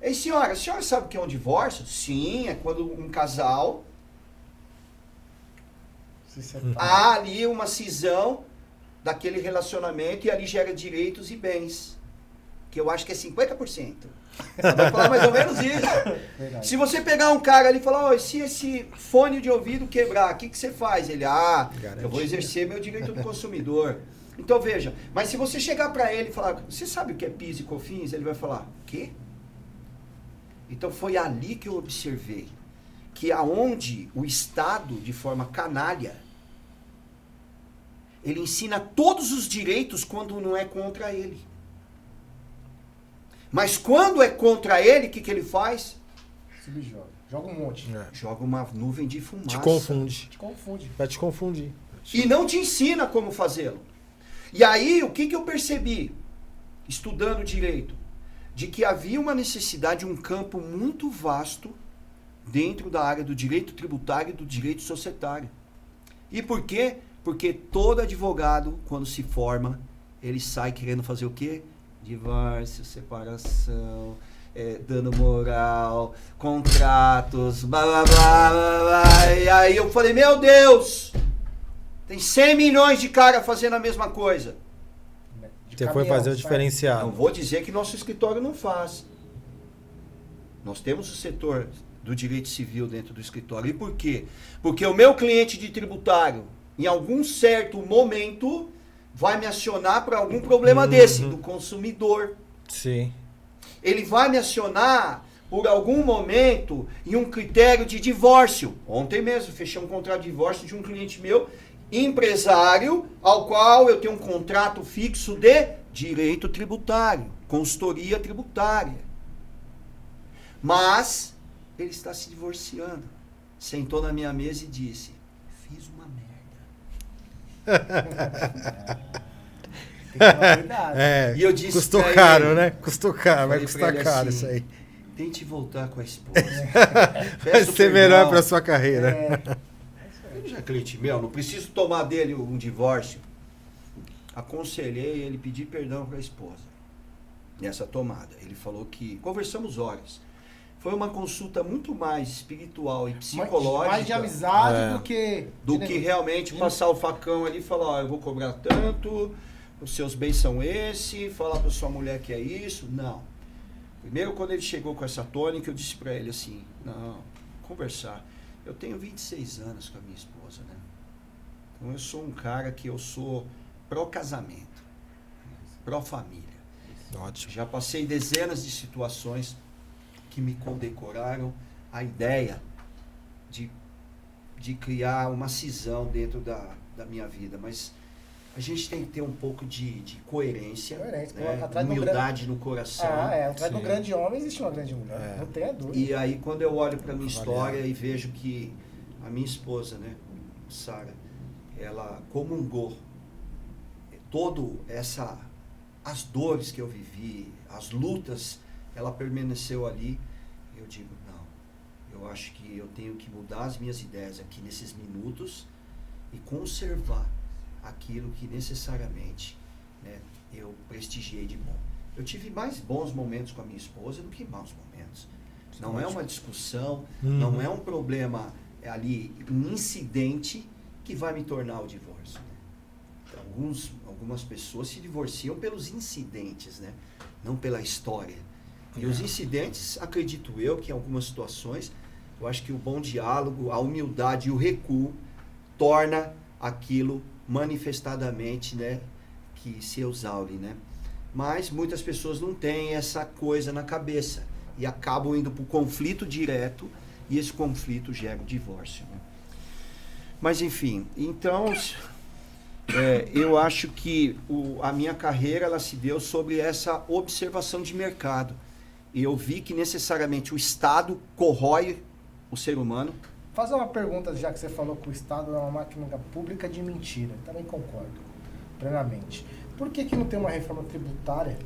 Ei, senhora, a senhora sabe o que é um divórcio? Sim, é quando um casal há ali uma cisão daquele relacionamento e ali gera direitos e bens. Que eu acho que é 50%. Vai falar mais ou menos isso. Verdade. Se você pegar um cara ali e falar, oh, se esse fone de ouvido quebrar, o que você faz? Ele, eu vou exercer meu direito do consumidor. Então veja, mas se você chegar para ele e falar, você sabe o que é PIS e COFINS? Ele vai falar, quê? Então foi ali que eu observei que aonde o Estado, de forma canalha, ele ensina todos os direitos quando não é contra ele. Mas quando é contra ele, o que ele faz? Subjoga. Joga um monte. Joga uma nuvem de fumaça. Te confunde. Te confunde. Vai te confundir. E não te ensina como fazê-lo. E aí, o que eu percebi, estudando direito? De que havia uma necessidade de um campo muito vasto dentro da área do direito tributário e do direito societário. E por quê? Porque todo advogado, quando se forma, ele sai querendo fazer o quê? Divórcio, separação, dano moral, contratos, blá, blá, blá, blá, blá. E aí eu falei, meu Deus, tem 100 milhões de caras fazendo a mesma coisa. Você foi fazer o diferenciado. Não vou dizer que nosso escritório não faz. Nós temos o setor do direito civil dentro do escritório. E por quê? Porque o meu cliente de tributário, em algum certo momento, vai me acionar para algum problema desse, do consumidor. Sim. Ele vai me acionar por algum momento em um critério de divórcio. Ontem mesmo, fechei um contrato de divórcio de um cliente meu, empresário, ao qual eu tenho um contrato fixo de direito tributário, consultoria tributária. Mas ele está se divorciando. Sentou na minha mesa e disse, fiz uma merda. Tem que tomar cuidado. E eu disse custou pra caro, ele, né? Custou caro, vai falei custar pra ele caro assim, isso aí. Tente voltar com a esposa. Vai Peço ser perdão. melhor para sua carreira. Ele já é cliente meu, não preciso tomar dele um divórcio. Aconselhei ele pedir perdão para a esposa nessa tomada. Ele falou que conversamos horas. Foi uma consulta muito mais espiritual e psicológica. Mais de amizade do que realmente passar o facão ali e falar, ó, eu vou cobrar tanto, os seus bens são esse, falar para sua mulher que é isso. Não. Primeiro, quando ele chegou com essa tônica, eu disse para ele assim, não, conversar. Eu tenho 26 anos com a minha esposa, né? Então eu sou um cara que eu sou pró-casamento, pró-família. Ótimo. Já passei dezenas de situações que me condecoraram a ideia de criar uma cisão dentro da minha vida, mas a gente tem que ter um pouco de coerência, né? Humildade no coração. Atrás de um grande homem existe uma grande mulher, não tenha dúvida. E aí quando eu olho para minha história e vejo que a minha esposa, né, Sara, ela comungou as dores que eu vivi, as lutas, ela permaneceu ali. Eu digo, não, eu acho que eu tenho que mudar as minhas ideias aqui nesses minutos e conservar aquilo que necessariamente, né, eu prestigiei de bom. Eu tive mais bons momentos com a minha esposa do que maus momentos. Não é uma discussão, não é um problema ali, um incidente que vai me tornar o divórcio. algumas pessoas se divorciam pelos incidentes, né? Não pela história. E os incidentes, acredito eu, que em algumas situações, eu acho que o bom diálogo, a humildade e o recuo torna aquilo manifestadamente, né, que se exaure, né? Mas muitas pessoas não têm essa coisa na cabeça e acabam indo para o conflito direto e esse conflito gera o divórcio, né? Mas enfim, então eu acho que a minha carreira ela se deu sobre essa observação de mercado. E eu vi que necessariamente o Estado corrói o ser humano. Fazer uma pergunta, já que você falou que o Estado é uma máquina pública de mentira. Também concordo plenamente. Por que não tem uma reforma tributária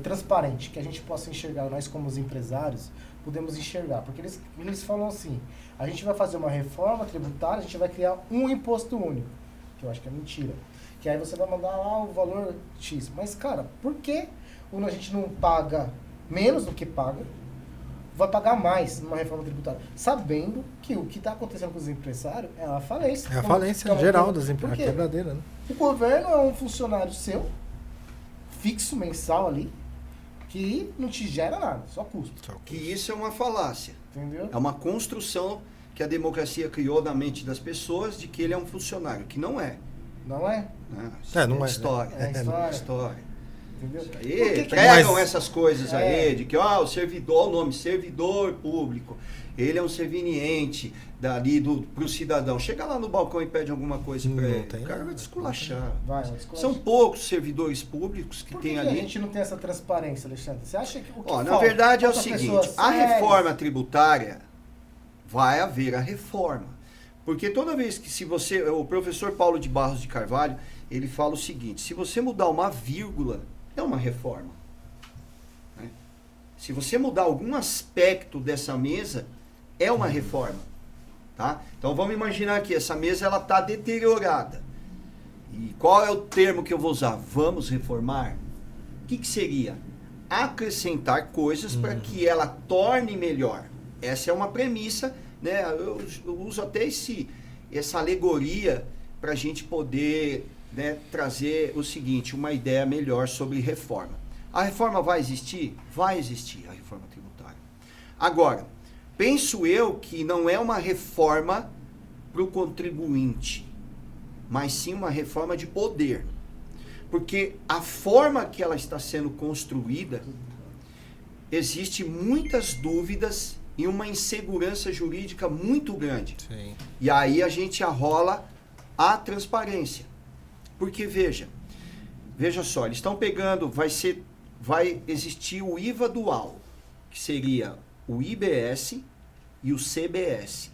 transparente, que a gente possa enxergar, nós como os empresários, podemos enxergar? Porque eles falam assim, a gente vai fazer uma reforma tributária, a gente vai criar um imposto único, que eu acho que é mentira. Que aí você vai mandar lá o valor X. Mas, cara, por que a gente não paga menos do que paga, vai pagar mais numa reforma tributária, sabendo que o que está acontecendo com os empresários é a falência. É a falência geral das empresas, a quebradeira, né? O governo é um funcionário seu, fixo, mensal ali, que não te gera nada, só custo. Que isso é uma falácia. Entendeu? É uma construção que a democracia criou na mente das pessoas de que ele é um funcionário, que não é. Não é? Não é história. É história. Entendeu? Aí, pregam essas coisas aí, de que o servidor, o nome servidor público, ele é um serviente dali pro cidadão. Chega lá no balcão e pede alguma coisa para ele. O cara vai desculachar. São poucos servidores públicos que tem ali. Por que a gente não tem essa transparência, Alexandre? Você acha que o que na verdade é o seguinte, a reforma tributária, vai haver a reforma. Porque toda vez que o professor Paulo de Barros de Carvalho, ele fala o seguinte, se você mudar uma vírgula, é uma reforma. Né? Se você mudar algum aspecto dessa mesa, é uma reforma. Tá? Então vamos imaginar que essa mesa ela está deteriorada. E qual é o termo que eu vou usar? Vamos reformar? O que seria? Acrescentar coisas para que ela torne melhor. Essa é uma premissa, né? Eu uso até essa alegoria para a gente poder, né, trazer o seguinte, uma ideia melhor sobre reforma. A reforma vai existir? Vai existir a reforma tributária. Agora, penso eu que não é uma reforma para o contribuinte, mas sim uma reforma de poder. Porque a forma que ela está sendo construída, existe muitas dúvidas e uma insegurança jurídica muito grande. Sim. E aí a gente arrola a transparência. Porque veja só, eles estão pegando, vai existir o IVA dual, que seria o IBS e o CBS.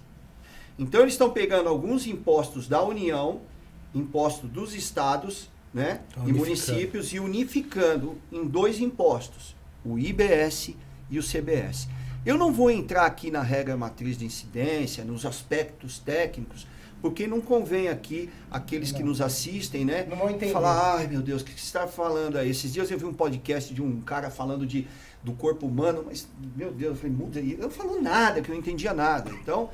Então eles estão pegando alguns impostos da União, impostos dos estados, né, e municípios, e unificando em 2 impostos, o IBS e o CBS. Eu não vou entrar aqui na regra matriz de incidência, nos aspectos técnicos, porque não convém aqui aqueles que nos assistem, né? Não vão entender. Falar, ai meu Deus, o que você está falando aí? Esses dias eu vi um podcast de um cara falando do corpo humano, mas, meu Deus, eu falei, muda aí. Eu não falo nada, que eu não entendia nada. Então,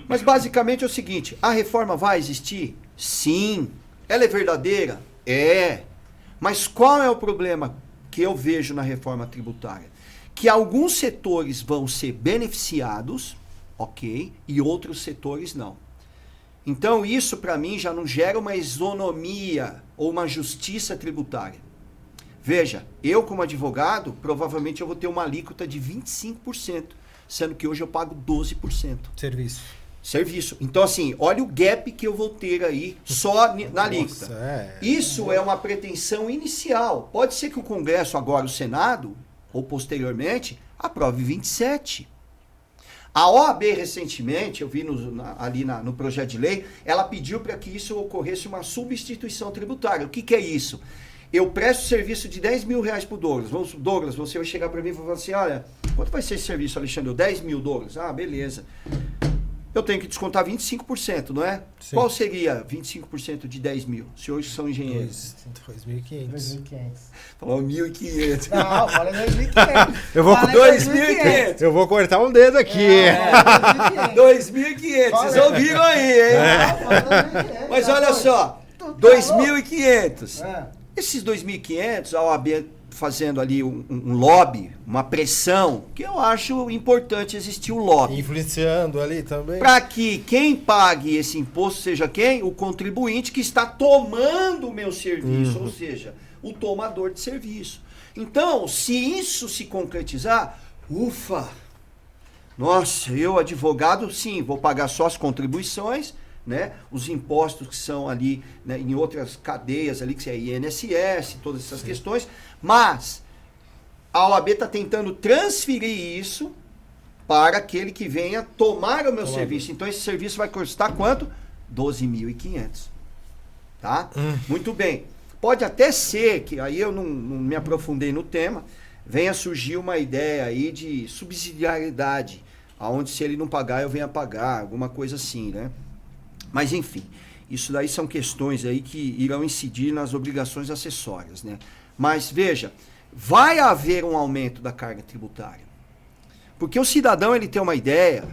mas basicamente é o seguinte, a reforma vai existir? Sim. Ela é verdadeira? É. Mas qual é o problema que eu vejo na reforma tributária? Que alguns setores vão ser beneficiados, ok, e outros setores não. Então isso para mim já não gera uma isonomia ou uma justiça tributária. Veja, eu como advogado, provavelmente eu vou ter uma alíquota de 25%, sendo que hoje eu pago 12%. Serviço. Então assim, olha o gap que eu vou ter aí só na alíquota. Isso é uma pretensão inicial. Pode ser que o Congresso agora, o Senado, ou posteriormente, aprove 27%. A OAB, recentemente, eu vi ali no projeto de lei, ela pediu para que isso ocorresse uma substituição tributária. O que é isso? Eu presto serviço de 10 mil reais para o Douglas. Douglas, você vai chegar para mim e falar assim, olha, quanto vai ser esse serviço, Alexandre? 10 mil, Douglas. Ah, beleza. Eu tenho que descontar 25%, não é? Sim. Qual seria 25% de 10 mil? Os senhores são engenheiros. 2.500. Falou 1.500. Não, fala 2.500. Eu vou 2.500. Eu vou cortar um dedo aqui. 2.500. Vocês ouviram aí, hein? Mas olha só. 2.500. É. Esses 2.500, a OAB fazendo ali um lobby, uma pressão, que eu acho importante existir o lobby. Influenciando ali também. Para que quem pague esse imposto seja quem? O contribuinte que está tomando o meu serviço, ou seja, o tomador de serviço. Então, se isso se concretizar, ufa! Nossa, eu, advogado, sim, vou pagar só as contribuições, né? Os impostos que são ali, né, em outras cadeias ali, que é INSS, todas essas questões, mas a OAB está tentando transferir isso para aquele que venha tomar o meu serviço. Então esse serviço vai custar quanto? 12.500. Tá? Muito bem. Pode até ser que, aí eu não me aprofundei no tema, venha surgir uma ideia aí de subsidiariedade, aonde se ele não pagar, eu venha pagar, alguma coisa assim, né? Mas, enfim, isso daí são questões aí que irão incidir nas obrigações acessórias, né? Mas, veja, vai haver um aumento da carga tributária. Porque o cidadão, ele tem uma ideia,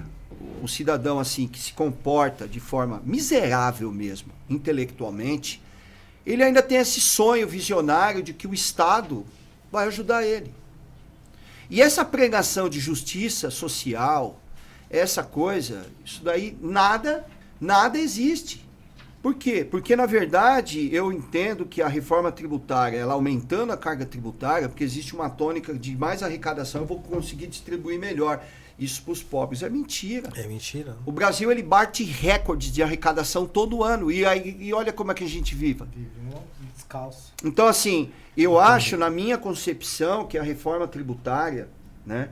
o cidadão, assim, que se comporta de forma miserável mesmo, intelectualmente, ele ainda tem esse sonho visionário de que o Estado vai ajudar ele. E essa pregação de justiça social, essa coisa, isso daí, nada existe. Por quê? Porque, na verdade, eu entendo que a reforma tributária, ela aumentando a carga tributária, porque existe uma tônica de mais arrecadação, eu vou conseguir distribuir melhor isso para os pobres. É mentira. É mentira. O Brasil, ele bate recordes de arrecadação todo ano. E olha como é que a gente vive. Descalço. Então, assim, eu acho, na minha concepção, que a reforma tributária, né,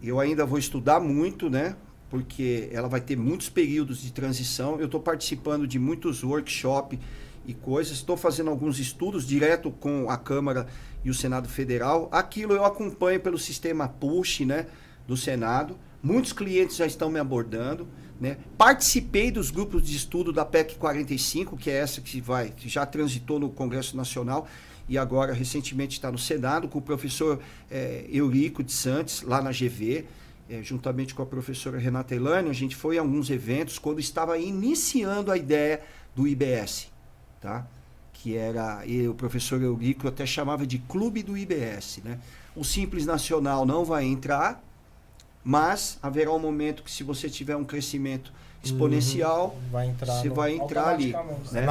eu ainda vou estudar muito, né, porque ela vai ter muitos períodos de transição. Eu estou participando de muitos workshops e coisas, estou fazendo alguns estudos direto com a Câmara e o Senado Federal. Aquilo eu acompanho pelo sistema push, né, do Senado. Muitos clientes já estão me abordando, né? Participei dos grupos de estudo da PEC 45, que é essa que já transitou no Congresso Nacional e agora recentemente está no Senado, com o professor Eurico de Santos, lá na GV, juntamente com a professora Renata Elane. A gente foi a alguns eventos quando estava iniciando a ideia do IBS, tá? Que era, e o professor Eurico até chamava de Clube do IBS, né? O Simples Nacional não vai entrar, mas haverá um momento que, se você tiver um crescimento exponencial, você vai entrar ali. Né?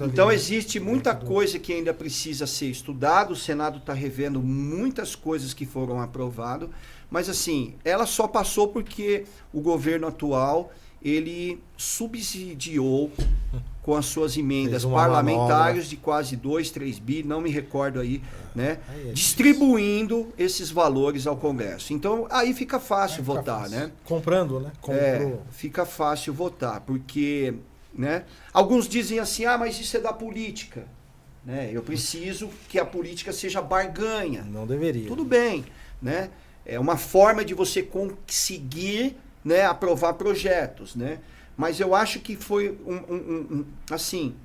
Então existe muita coisa que ainda precisa ser estudada. O Senado está revendo muitas coisas que foram aprovadas, mas assim, ela só passou porque o governo atual, ele subsidiou com as suas emendas parlamentares de quase 2, 3 bi, não me recordo aí, né? Distribuindo esses valores ao Congresso. Então, aí fica fácil votar, né? Comprando, né? Fica fácil votar, porque, né? Alguns dizem assim, mas isso é da política, né? Eu preciso que a política seja barganha. Não deveria. Tudo bem, né? É uma forma de você conseguir, né, aprovar projetos, né? Mas eu acho que foi assim,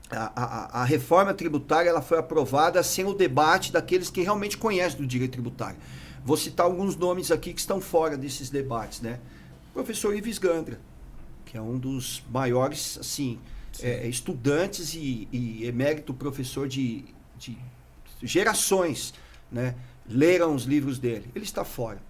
a reforma tributária, ela foi aprovada sem o debate daqueles que realmente conhecem do direito tributário. Vou citar alguns nomes aqui que estão fora desses debates, né? O professor Ives Gandra, que é um dos maiores, assim, estudantes e emérito professor de gerações, né? Leram os livros dele. Ele está fora.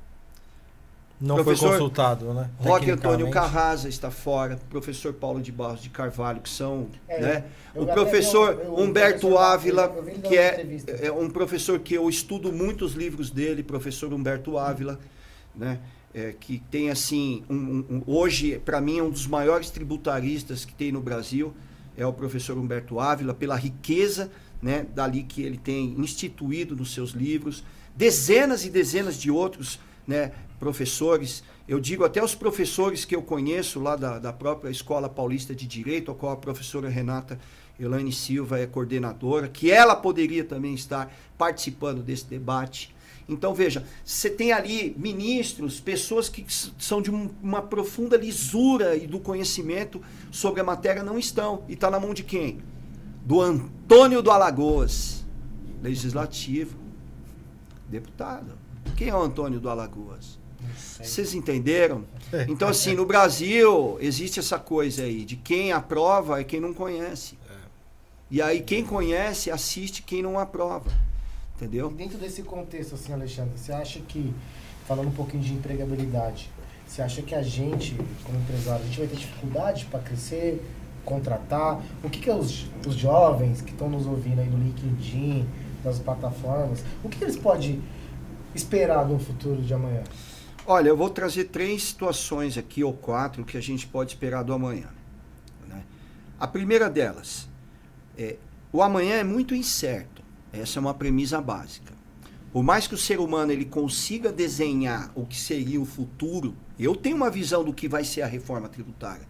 Não foi consultado, né? Roque Antônio Carrasa está fora, professor Paulo de Barros de Carvalho, que são, né? O professor Humberto Ávila, que é um professor que eu estudo muitos livros dele, professor Humberto Ávila, né? Que tem, assim, hoje, para mim, um dos maiores tributaristas que tem no Brasil, é o professor Humberto Ávila, pela riqueza, né, dali que ele tem instituído nos seus livros, dezenas e dezenas de outros, né, professores. Eu digo até os professores que eu conheço lá da própria Escola Paulista de Direito, a qual a professora Renata Elane Silva é coordenadora, que ela poderia também estar participando desse debate. Então, veja, você tem ali ministros, pessoas que são de uma profunda lisura e do conhecimento sobre a matéria, não estão. E está na mão de quem? Do Antônio do Alagoas, legislativo, deputado. Quem é o Antônio do Alagoas? Vocês entenderam? Então, assim, no Brasil, existe essa coisa aí, de quem aprova é quem não conhece. E aí quem conhece, assiste, quem não aprova. Entendeu? E dentro desse contexto, assim, Alexandre, você acha que, falando um pouquinho de empregabilidade, você acha que a gente, como empresário, a gente vai ter dificuldade para crescer, contratar? O que os jovens que estão nos ouvindo aí no LinkedIn, das plataformas, o que eles podem esperar no futuro de amanhã? Olha, eu vou trazer 3 situações aqui, ou 4, que a gente pode esperar do amanhã. Né? A primeira delas, o amanhã é muito incerto. Essa é uma premissa básica. Por mais que o ser humano ele consiga desenhar o que seria o futuro, eu tenho uma visão do que vai ser a reforma tributária.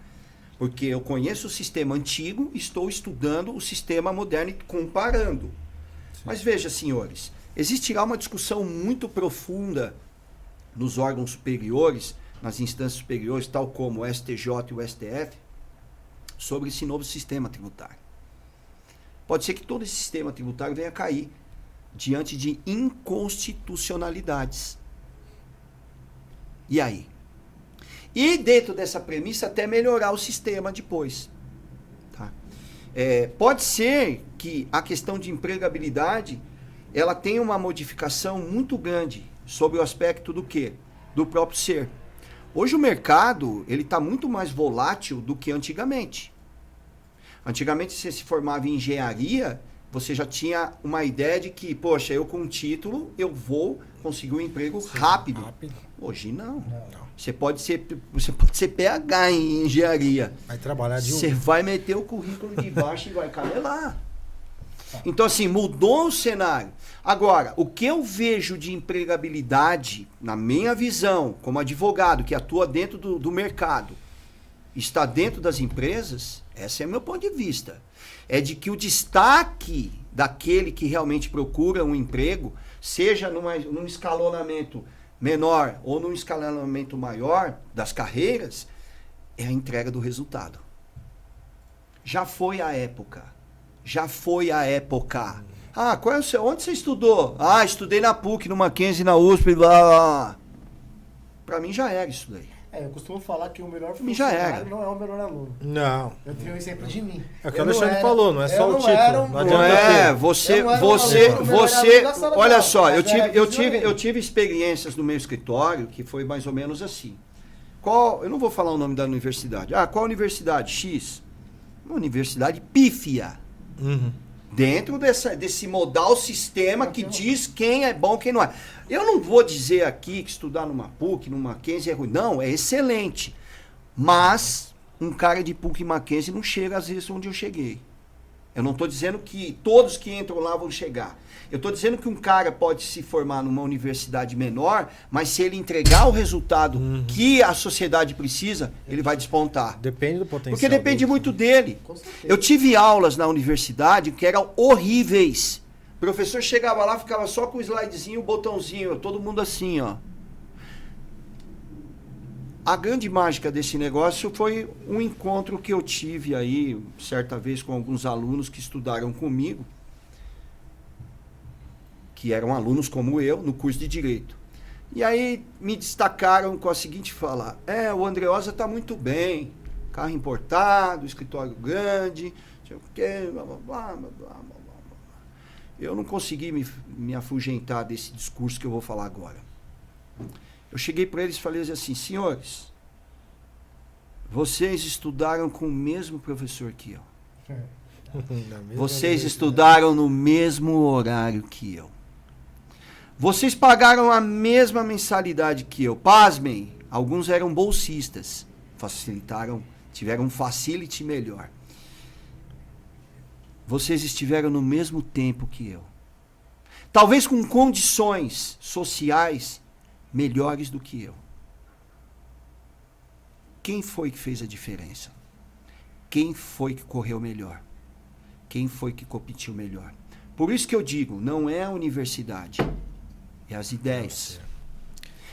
Porque eu conheço o sistema antigo, estou estudando o sistema moderno e comparando. Sim. Mas veja, senhores, existirá uma discussão muito profunda nos órgãos superiores, nas instâncias superiores, tal como o STJ e o STF, sobre esse novo sistema tributário. Pode ser que todo esse sistema tributário venha a cair diante de inconstitucionalidades. E aí? E dentro dessa premissa até melhorar o sistema depois. Tá? Pode ser que a questão de empregabilidade ela tenha uma modificação muito grande sobre o aspecto do quê? Do próprio ser. Hoje o mercado ele está muito mais volátil do que antigamente. Antigamente, você se formava em engenharia, você já tinha uma ideia de que, poxa, eu com um título, eu vou conseguir um emprego rápido. Hoje não. Você pode ser PH em engenharia. Vai trabalhar de Você vai meter o currículo de baixo e vai camelar. Então, assim, mudou o cenário. Agora, o que eu vejo de empregabilidade, na minha visão, como advogado que atua dentro do mercado, está dentro das empresas, esse é o meu ponto de vista. É de que o destaque daquele que realmente procura um emprego, seja num escalonamento menor ou num escalonamento maior das carreiras, é a entrega do resultado. Já foi a época. Já foi a época. Ah, qual é o seu? Onde você estudou? Ah, estudei na PUC, no Mackenzie, na USP, blá, blá, blá. Pra mim já era isso daí. Eu costumo falar que o melhor já era. não é o melhor aluno. Não. Eu tenho um exemplo de mim. É o que o Alexandre falou, não é só o título. Olha só, eu tive experiências no meu escritório que foi mais ou menos assim. Eu não vou falar o nome da universidade. Ah, qual universidade? X. Uma universidade pífia. Uhum. Dentro desse modal sistema que diz quem é bom e quem não é. Eu não vou dizer aqui que estudar numa PUC, numa Mackenzie é ruim. Não, é excelente. Mas um cara de PUC e Mackenzie não chega às vezes onde eu cheguei. Eu não estou dizendo que todos que entram lá vão chegar. Eu estou dizendo que um cara pode se formar numa universidade menor, mas se ele entregar o resultado que a sociedade precisa, ele vai despontar. Depende do potencial. Porque depende muito dele. Eu tive aulas na universidade que eram horríveis. O professor chegava lá, ficava só com o slidezinho, o botãozinho, todo mundo assim, ó. A grande mágica desse negócio foi um encontro que eu tive aí, certa vez, com alguns alunos que estudaram comigo, que eram alunos como eu, no curso de Direito. E aí me destacaram com a seguinte fala: o Andreosa está muito bem, carro importado, escritório grande, não sei o quê, blá, blá, blá, blá, blá, blá. Eu não consegui me afugentar desse discurso que eu vou falar agora. Eu cheguei para eles e falei assim: senhores, vocês estudaram com o mesmo professor que eu. Vocês estudaram no mesmo horário que eu. Vocês pagaram a mesma mensalidade que eu. Pasmem, alguns eram bolsistas. Tiveram um facility melhor. Vocês estiveram no mesmo tempo que eu. Talvez com condições sociais melhores do que eu. Quem foi que fez a diferença? Quem foi que correu melhor? Quem foi que competiu melhor? Por isso que eu digo, não é a universidade, é as ideias.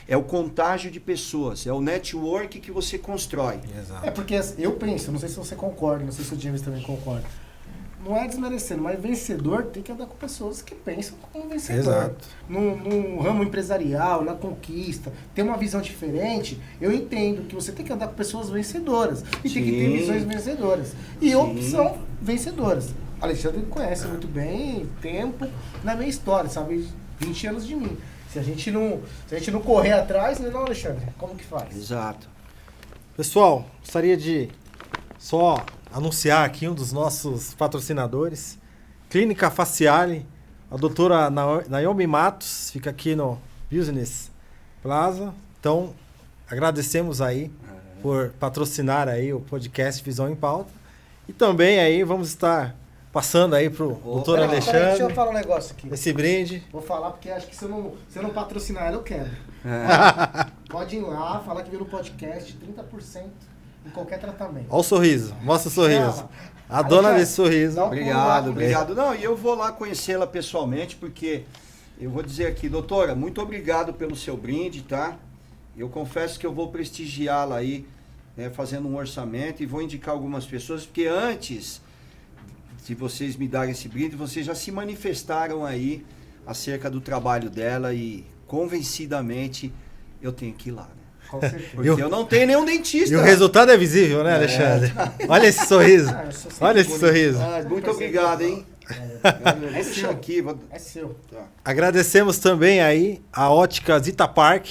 É o contágio de pessoas, é o network que você constrói. Exato. É porque eu penso, não sei se você concorda, não sei se o James também concorda. Não é desmerecendo, mas vencedor tem que andar com pessoas que pensam como vencedor. Exato. No ramo empresarial, na conquista, ter uma visão diferente, eu entendo que você tem que andar com pessoas vencedoras. E tem que ter visões vencedoras. E opção vencedoras. Alexandre conhece muito bem, tempo, na minha história, sabe? 20 anos de mim. Se a gente não correr atrás, né, não, Alexandre? Como que faz? Exato. Pessoal, gostaria de só anunciar aqui um dos nossos patrocinadores, Clínica Faciale, a doutora Naomi Matos, fica aqui no Business Plaza. Então, agradecemos aí por patrocinar aí o podcast Visão em Pauta. E também aí vamos estar passando aí pro doutor Alexandre. Deixa eu falar um negócio aqui. Esse brinde. Vou falar porque acho que se eu não patrocinar ela, eu quero. Pode ir lá, falar que viu no podcast, 30% em qualquer tratamento. Olha o sorriso, mostra o sorriso. A dona desse sorriso. Obrigado. Não, e eu vou lá conhecê-la pessoalmente, porque eu vou dizer aqui, doutora, muito obrigado pelo seu brinde, tá? Eu confesso que eu vou prestigiá-la aí, né, fazendo um orçamento, e vou indicar algumas pessoas, porque antes de vocês me darem esse brinde, vocês já se manifestaram aí acerca do trabalho dela e convencidamente eu tenho que ir lá, né? Com certeza. Porque eu não tenho nenhum dentista. E o resultado é visível, né, Alexandre? Olha esse sorriso. Olha esse sorriso. Muito obrigado, hein? É seu. Aqui, É seu. Tá. Agradecemos também aí a Ótica Zita Park,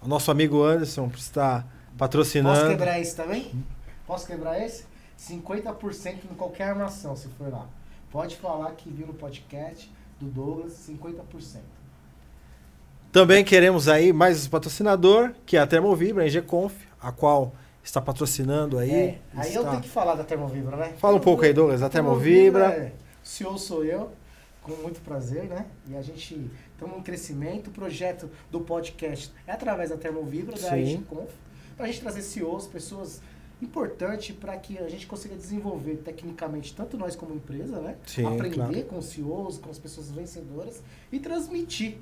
o nosso amigo Anderson, por estar patrocinando. Posso quebrar esse também? Posso quebrar esse? 50% em qualquer armação, se for lá. Pode falar que viu no podcast do Douglas, 50%. Também queremos aí mais um patrocinador, que é a Termovibra, a Engeconf, a qual está patrocinando aí. Aí eu tenho que falar da Termovibra, né? Fala um pouco aí, Douglas, da Termovibra. O CEO sou eu, com muito prazer, né? E a gente estamos em crescimento. O projeto do podcast é através da Termovibra, da Engeconf, para a gente trazer CEOs, pessoas importantes para que a gente consiga desenvolver tecnicamente, tanto nós como empresa, né? Sim, aprender claro. com os CEOs, com as pessoas vencedoras e transmitir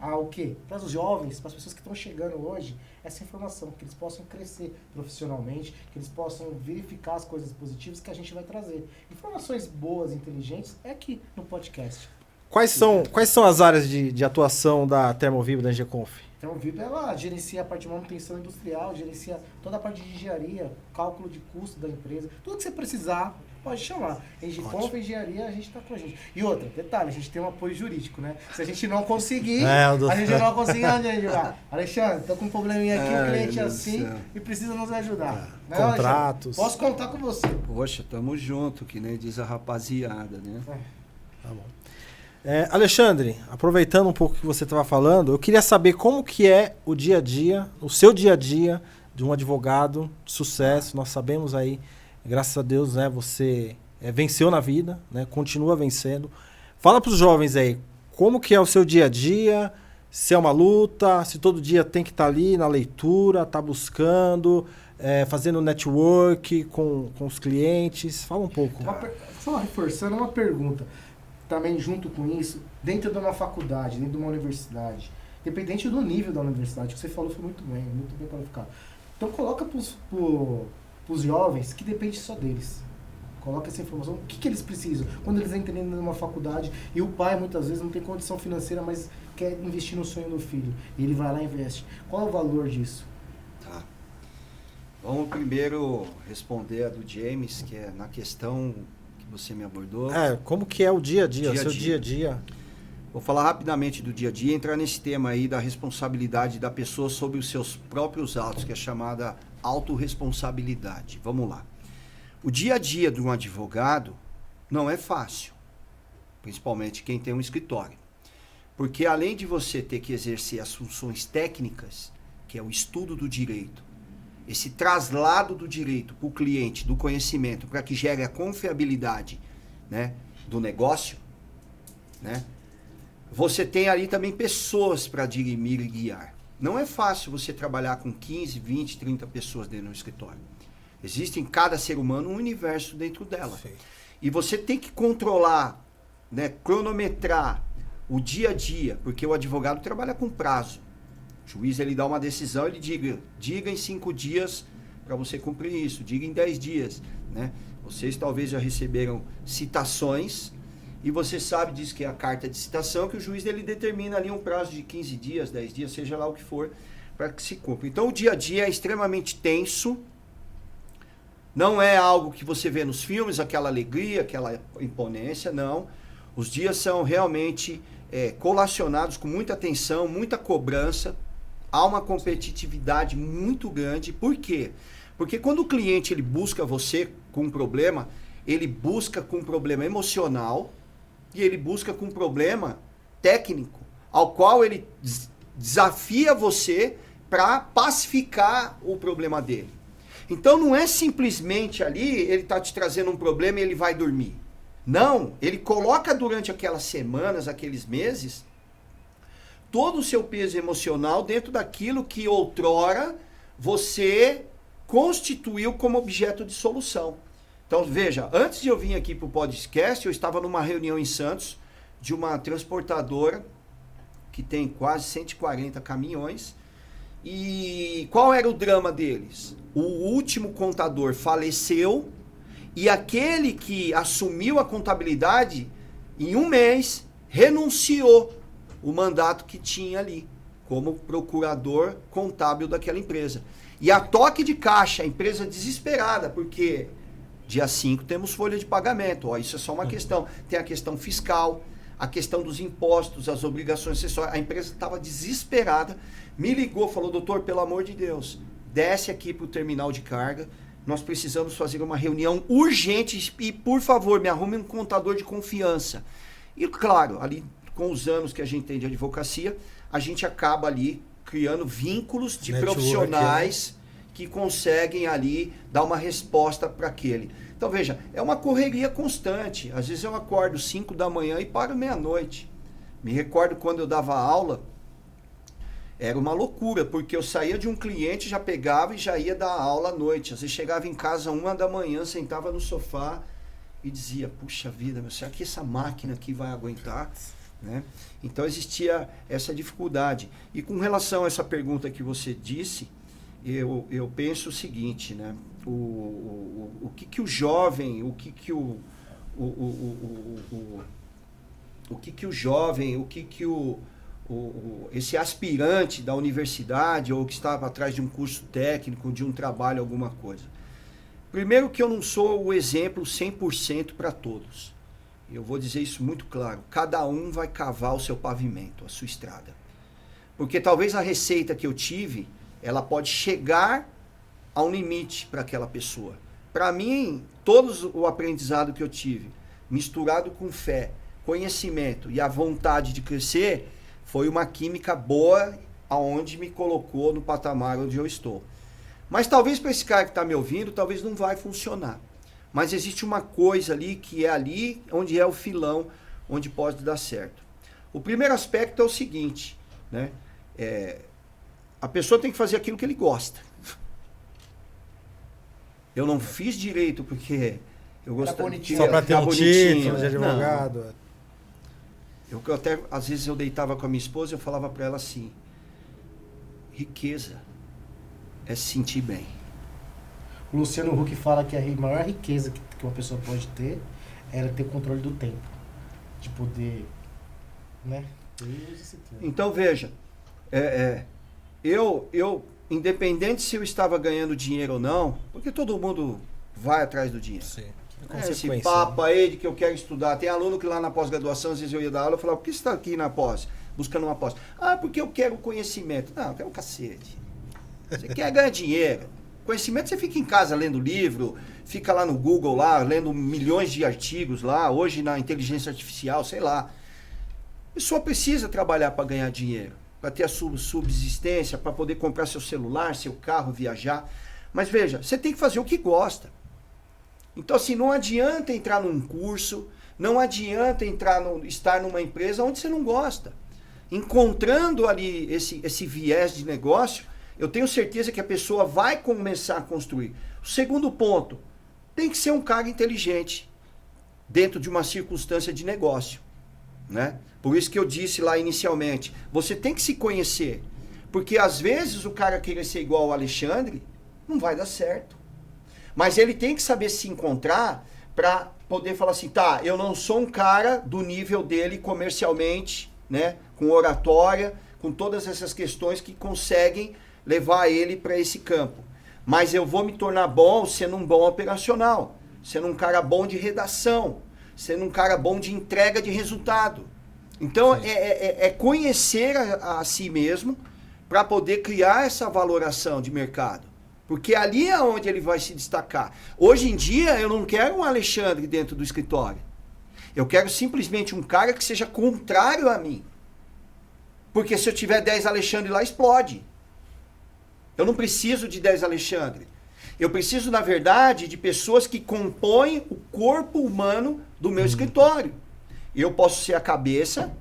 o quê? Para os jovens, para as pessoas que estão chegando hoje, essa informação, que eles possam crescer profissionalmente, que eles possam verificar as coisas positivas que a gente vai trazer. Informações boas, inteligentes, é aqui no podcast. Quais são as áreas de atuação da Termovibra, da Engeconf? Então, o VIP, ela gerencia a parte de manutenção industrial, gerencia toda a parte de engenharia, cálculo de custo da empresa, tudo que você precisar, pode chamar. Engeconf, engenharia, a gente está com a gente. E outra, detalhe, a gente tem um apoio jurídico, né? Se a gente não conseguir, a gente não conseguir, onde a gente vai? Alexandre, tô com um probleminha aqui, o cliente é assim e precisa nos ajudar. Né, contratos. Posso contar com você. Poxa, tamo junto, que nem diz a rapaziada, né? Tá bom. Alexandre, aproveitando um pouco que você estava falando, eu queria saber como que é o dia a dia, o seu dia a dia de um advogado de sucesso. Nós sabemos aí, graças a Deus, né, você venceu na vida, né, continua vencendo. Fala para os jovens aí, como que é o seu dia a dia, se é uma luta, se todo dia tem que estar ali na leitura, tá buscando, fazendo network com os clientes. Fala um pouco. Só reforçando uma pergunta. Também junto com isso, dentro de uma faculdade, dentro de uma universidade, independente do nível da universidade, o que você falou foi muito bem qualificado. Então coloca para os jovens que depende só deles. Coloca essa informação, o que eles precisam. Quando eles entram numa faculdade e o pai muitas vezes não tem condição financeira, mas quer investir no sonho do filho. E ele vai lá e investe. Qual é o valor disso? Tá. Vamos primeiro responder a do James, que é na questão que você me abordou. Como que é o dia a dia, o seu dia a dia? Vou falar rapidamente do dia a dia, entrar nesse tema aí da responsabilidade da pessoa sobre os seus próprios atos, que é chamada autorresponsabilidade. Vamos lá. O dia a dia de um advogado não é fácil, principalmente quem tem um escritório. Porque além de você ter que exercer as funções técnicas, que é o estudo do direito, esse traslado do direito para o cliente, do conhecimento, para que gere a confiabilidade, né, do negócio, né, você tem ali também pessoas para dirimir e guiar. Não é fácil você trabalhar com 15, 20, 30 pessoas dentro do escritório. Existe em cada ser humano um universo dentro dela. Sim. E você tem que controlar, né, cronometrar o dia a dia, porque o advogado trabalha com prazo. O juiz, ele dá uma decisão, ele diga em 5 dias para você cumprir isso, diga em 10 dias. Né? Vocês talvez já receberam citações e você sabe disso, que é a carta de citação, que o juiz ele determina ali um prazo de 15 dias, 10 dias, seja lá o que for, para que se cumpra. Então o dia a dia é extremamente tenso, Não é algo que você vê nos filmes, aquela alegria, aquela imponência, não. Os dias são realmente colacionados com muita atenção, muita cobrança. Há uma competitividade muito grande. Por quê? Porque quando o cliente ele busca você com um problema, ele busca com um problema emocional e ele busca com um problema técnico, ao qual ele desafia você para pacificar o problema dele. Então não é simplesmente ali ele está te trazendo um problema e ele vai dormir. Não, ele coloca durante aquelas semanas, aqueles meses, todo o seu peso emocional dentro daquilo que outrora você constituiu como objeto de solução. Então veja, antes de eu vir aqui para o podcast, eu estava numa reunião em Santos de uma transportadora que tem quase 140 caminhões. E qual era o drama deles? O último contador faleceu e aquele que assumiu a contabilidade, em um mês, renunciou o mandato que tinha ali, como procurador contábil daquela empresa. E a toque de caixa, a empresa desesperada, porque dia 5 temos folha de pagamento. Ó, isso é só uma questão. Tem a questão fiscal, a questão dos impostos, as obrigações acessórias. A empresa estava desesperada, me ligou, falou, doutor, pelo amor de Deus, desce aqui para o terminal de carga, nós precisamos fazer uma reunião urgente e, por favor, me arrume um contador de confiança. E, claro, ali com os anos que a gente tem de advocacia, a gente acaba ali criando vínculos de profissionais que conseguem ali dar uma resposta para aquele. Então, veja, é uma correria constante. Às vezes eu acordo 5 da manhã e paro meia-noite. Me recordo quando eu dava aula, era uma loucura, porque eu saía de um cliente, já pegava e já ia dar aula à noite. Às vezes chegava em casa 1 da manhã, sentava no sofá e dizia, puxa vida, será que essa máquina aqui vai aguentar? Né? Então existia essa dificuldade. E com relação a essa pergunta que você disse, eu penso o seguinte, né? O que o jovem, esse aspirante da universidade ou que estava atrás de um curso técnico, de um trabalho, alguma coisa. Primeiro que eu não sou o exemplo 100% para todos. Eu vou dizer isso muito claro. Cada um vai cavar o seu pavimento, a sua estrada. Porque talvez a receita que eu tive, ela pode chegar a um limite para aquela pessoa. Para mim, todo o aprendizado que eu tive, misturado com fé, conhecimento e a vontade de crescer, foi uma química boa aonde me colocou no patamar onde eu estou. Mas talvez para esse cara que está me ouvindo, talvez não vai funcionar. Mas existe uma coisa ali que é ali onde é o filão, onde pode dar certo. O primeiro aspecto é o seguinte, né? A pessoa tem que fazer aquilo que ele gosta. Eu não fiz direito porque eu gostava de só para ter um título de advogado. Não. Eu até, às vezes eu deitava com a minha esposa e eu falava para ela assim, riqueza é se sentir bem. O Luciano Huck fala que a maior riqueza que uma pessoa pode ter é ela ter controle do tempo. De poder, né? Então veja, eu independente se eu estava ganhando dinheiro ou não, porque todo mundo vai atrás do dinheiro. Sim. Esse papo aí de que eu quero estudar. Tem aluno que lá na pós-graduação, às vezes eu ia dar aula, eu falava, por que você está aqui na pós? Buscando uma pós. Ah, porque eu quero conhecimento. Não, eu quero um cacete. Você quer ganhar dinheiro. Conhecimento você fica em casa lendo livro, fica lá no Google lá, lendo milhões de artigos lá, hoje na inteligência artificial, sei lá. A pessoa precisa trabalhar para ganhar dinheiro, para ter a subsistência, para poder comprar seu celular, seu carro, viajar. Mas veja, você tem que fazer o que gosta. Então, assim, não adianta entrar num curso, não adianta estar numa empresa onde você não gosta. Encontrando ali esse viés de negócio, eu tenho certeza que a pessoa vai começar a construir. O segundo ponto, tem que ser um cara inteligente dentro de uma circunstância de negócio, né? Por isso que eu disse lá inicialmente, você tem que se conhecer. Porque às vezes o cara querer ser igual ao Alexandre, não vai dar certo. Mas ele tem que saber se encontrar para poder falar assim, tá, eu não sou um cara do nível dele comercialmente, né, com oratória, com todas essas questões que conseguem levar ele para esse campo. Mas eu vou me tornar bom sendo um bom operacional, sendo um cara bom de redação, sendo um cara bom de entrega de resultado. Então, é conhecer a si mesmo para poder criar essa valoração de mercado. Porque ali é onde ele vai se destacar. Hoje em dia, eu não quero um Alexandre dentro do escritório. Eu quero simplesmente um cara que seja contrário a mim. Porque se eu tiver 10 Alexandre lá, explode. Eu não preciso de 10 Alexandre. Eu preciso, na verdade, de pessoas que compõem o corpo humano do meu escritório. Eu posso ser a cabeça.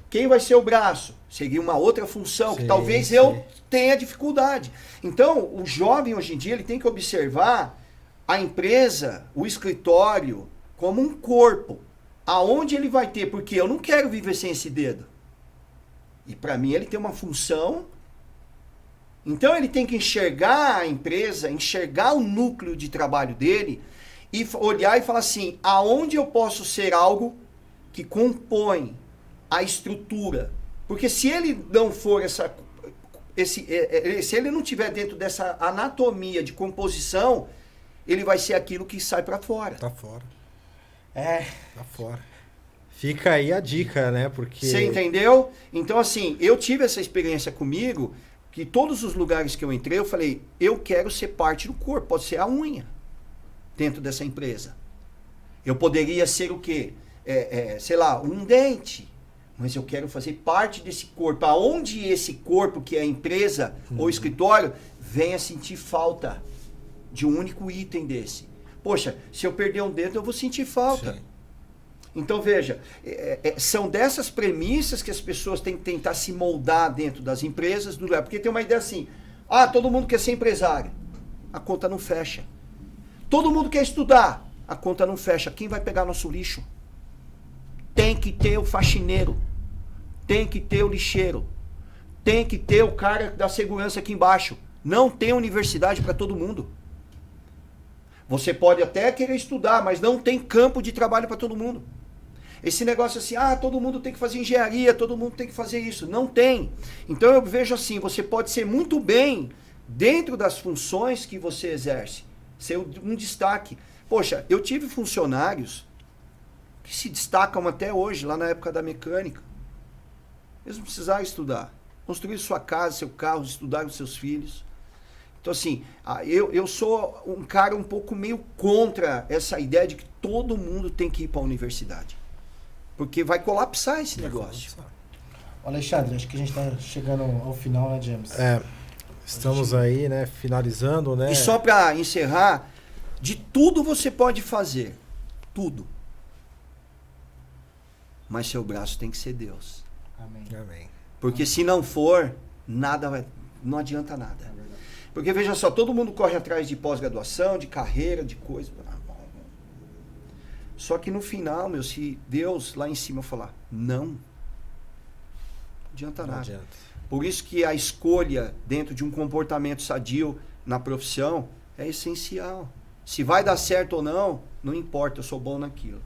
Quem vai ser o braço? Seguir uma outra função que talvez eu tenha dificuldade. Então, o jovem hoje em dia ele tem que observar a empresa, o escritório, como um corpo. Aonde ele vai ter? Porque eu não quero viver sem esse dedo. E para mim ele tem uma função. Então ele tem que enxergar a empresa, enxergar o núcleo de trabalho dele e olhar e falar assim, aonde eu posso ser algo que compõe a estrutura. Porque se ele não for se ele não tiver dentro dessa anatomia de composição, ele vai ser aquilo que sai para fora. Tá fora. Tá fora. Fica aí a dica, né? Porque... Você entendeu? Então, assim, eu tive essa experiência comigo, que todos os lugares que eu entrei, eu falei, eu quero ser parte do corpo, pode ser a unha dentro dessa empresa. Eu poderia ser o quê? Sei lá, um dente. Mas eu quero fazer parte desse corpo. Aonde esse corpo, que é a empresa ou escritório, venha sentir falta de um único item desse. Poxa, se eu perder um dedo, eu vou sentir falta. Sim. Então, veja, são dessas premissas que as pessoas têm que tentar se moldar dentro das empresas. Porque tem uma ideia assim, todo mundo quer ser empresário. A conta não fecha. Todo mundo quer estudar. A conta não fecha. Quem vai pegar nosso lixo? Tem que ter o faxineiro. Tem que ter o lixeiro. Tem que ter o cara da segurança aqui embaixo. Não tem universidade para todo mundo. Você pode até querer estudar, mas não tem campo de trabalho para todo mundo. Esse negócio assim, todo mundo tem que fazer engenharia, todo mundo tem que fazer isso. Não tem. Então eu vejo assim, você pode ser muito bem dentro das funções que você exerce. Ser um destaque. Poxa, eu tive funcionários que se destacam até hoje, lá na época da mecânica. Eles não precisaram estudar. Construíram sua casa, seu carro, estudaram seus filhos. Então, assim, eu sou um cara um pouco meio contra essa ideia de que todo mundo tem que ir para a universidade. Porque vai colapsar esse negócio. Alexandre, acho que a gente está chegando ao final, né, James? Estamos aí, né, finalizando, né? E só para encerrar, de tudo você pode fazer. Tudo. Mas seu braço tem que ser Deus. Amém. Porque se não for, não adianta nada. Porque veja só, todo mundo corre atrás de pós-graduação, de carreira, de coisa. Só que no final, se Deus lá em cima falar, não adianta nada. Adianta. Por isso que a escolha dentro de um comportamento sadio na profissão é essencial. Se vai dar certo ou não, não importa, eu sou bom naquilo.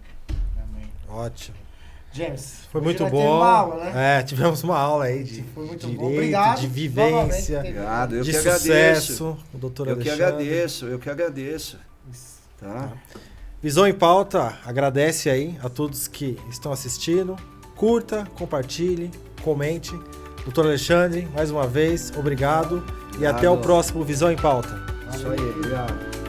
Amém. Ótimo. James, foi muito bom. Uma aula, né? Tivemos uma aula aí de direito, obrigado, de vivência, obrigado, eu de que sucesso. Agradeço. O doutor eu Alexandre. Eu que agradeço. Tá? Visão em Pauta agradece aí a todos que estão assistindo. Curta, compartilhe, comente. Doutor Alexandre, mais uma vez, obrigado. E até o próximo Visão em Pauta. Isso aí, obrigado.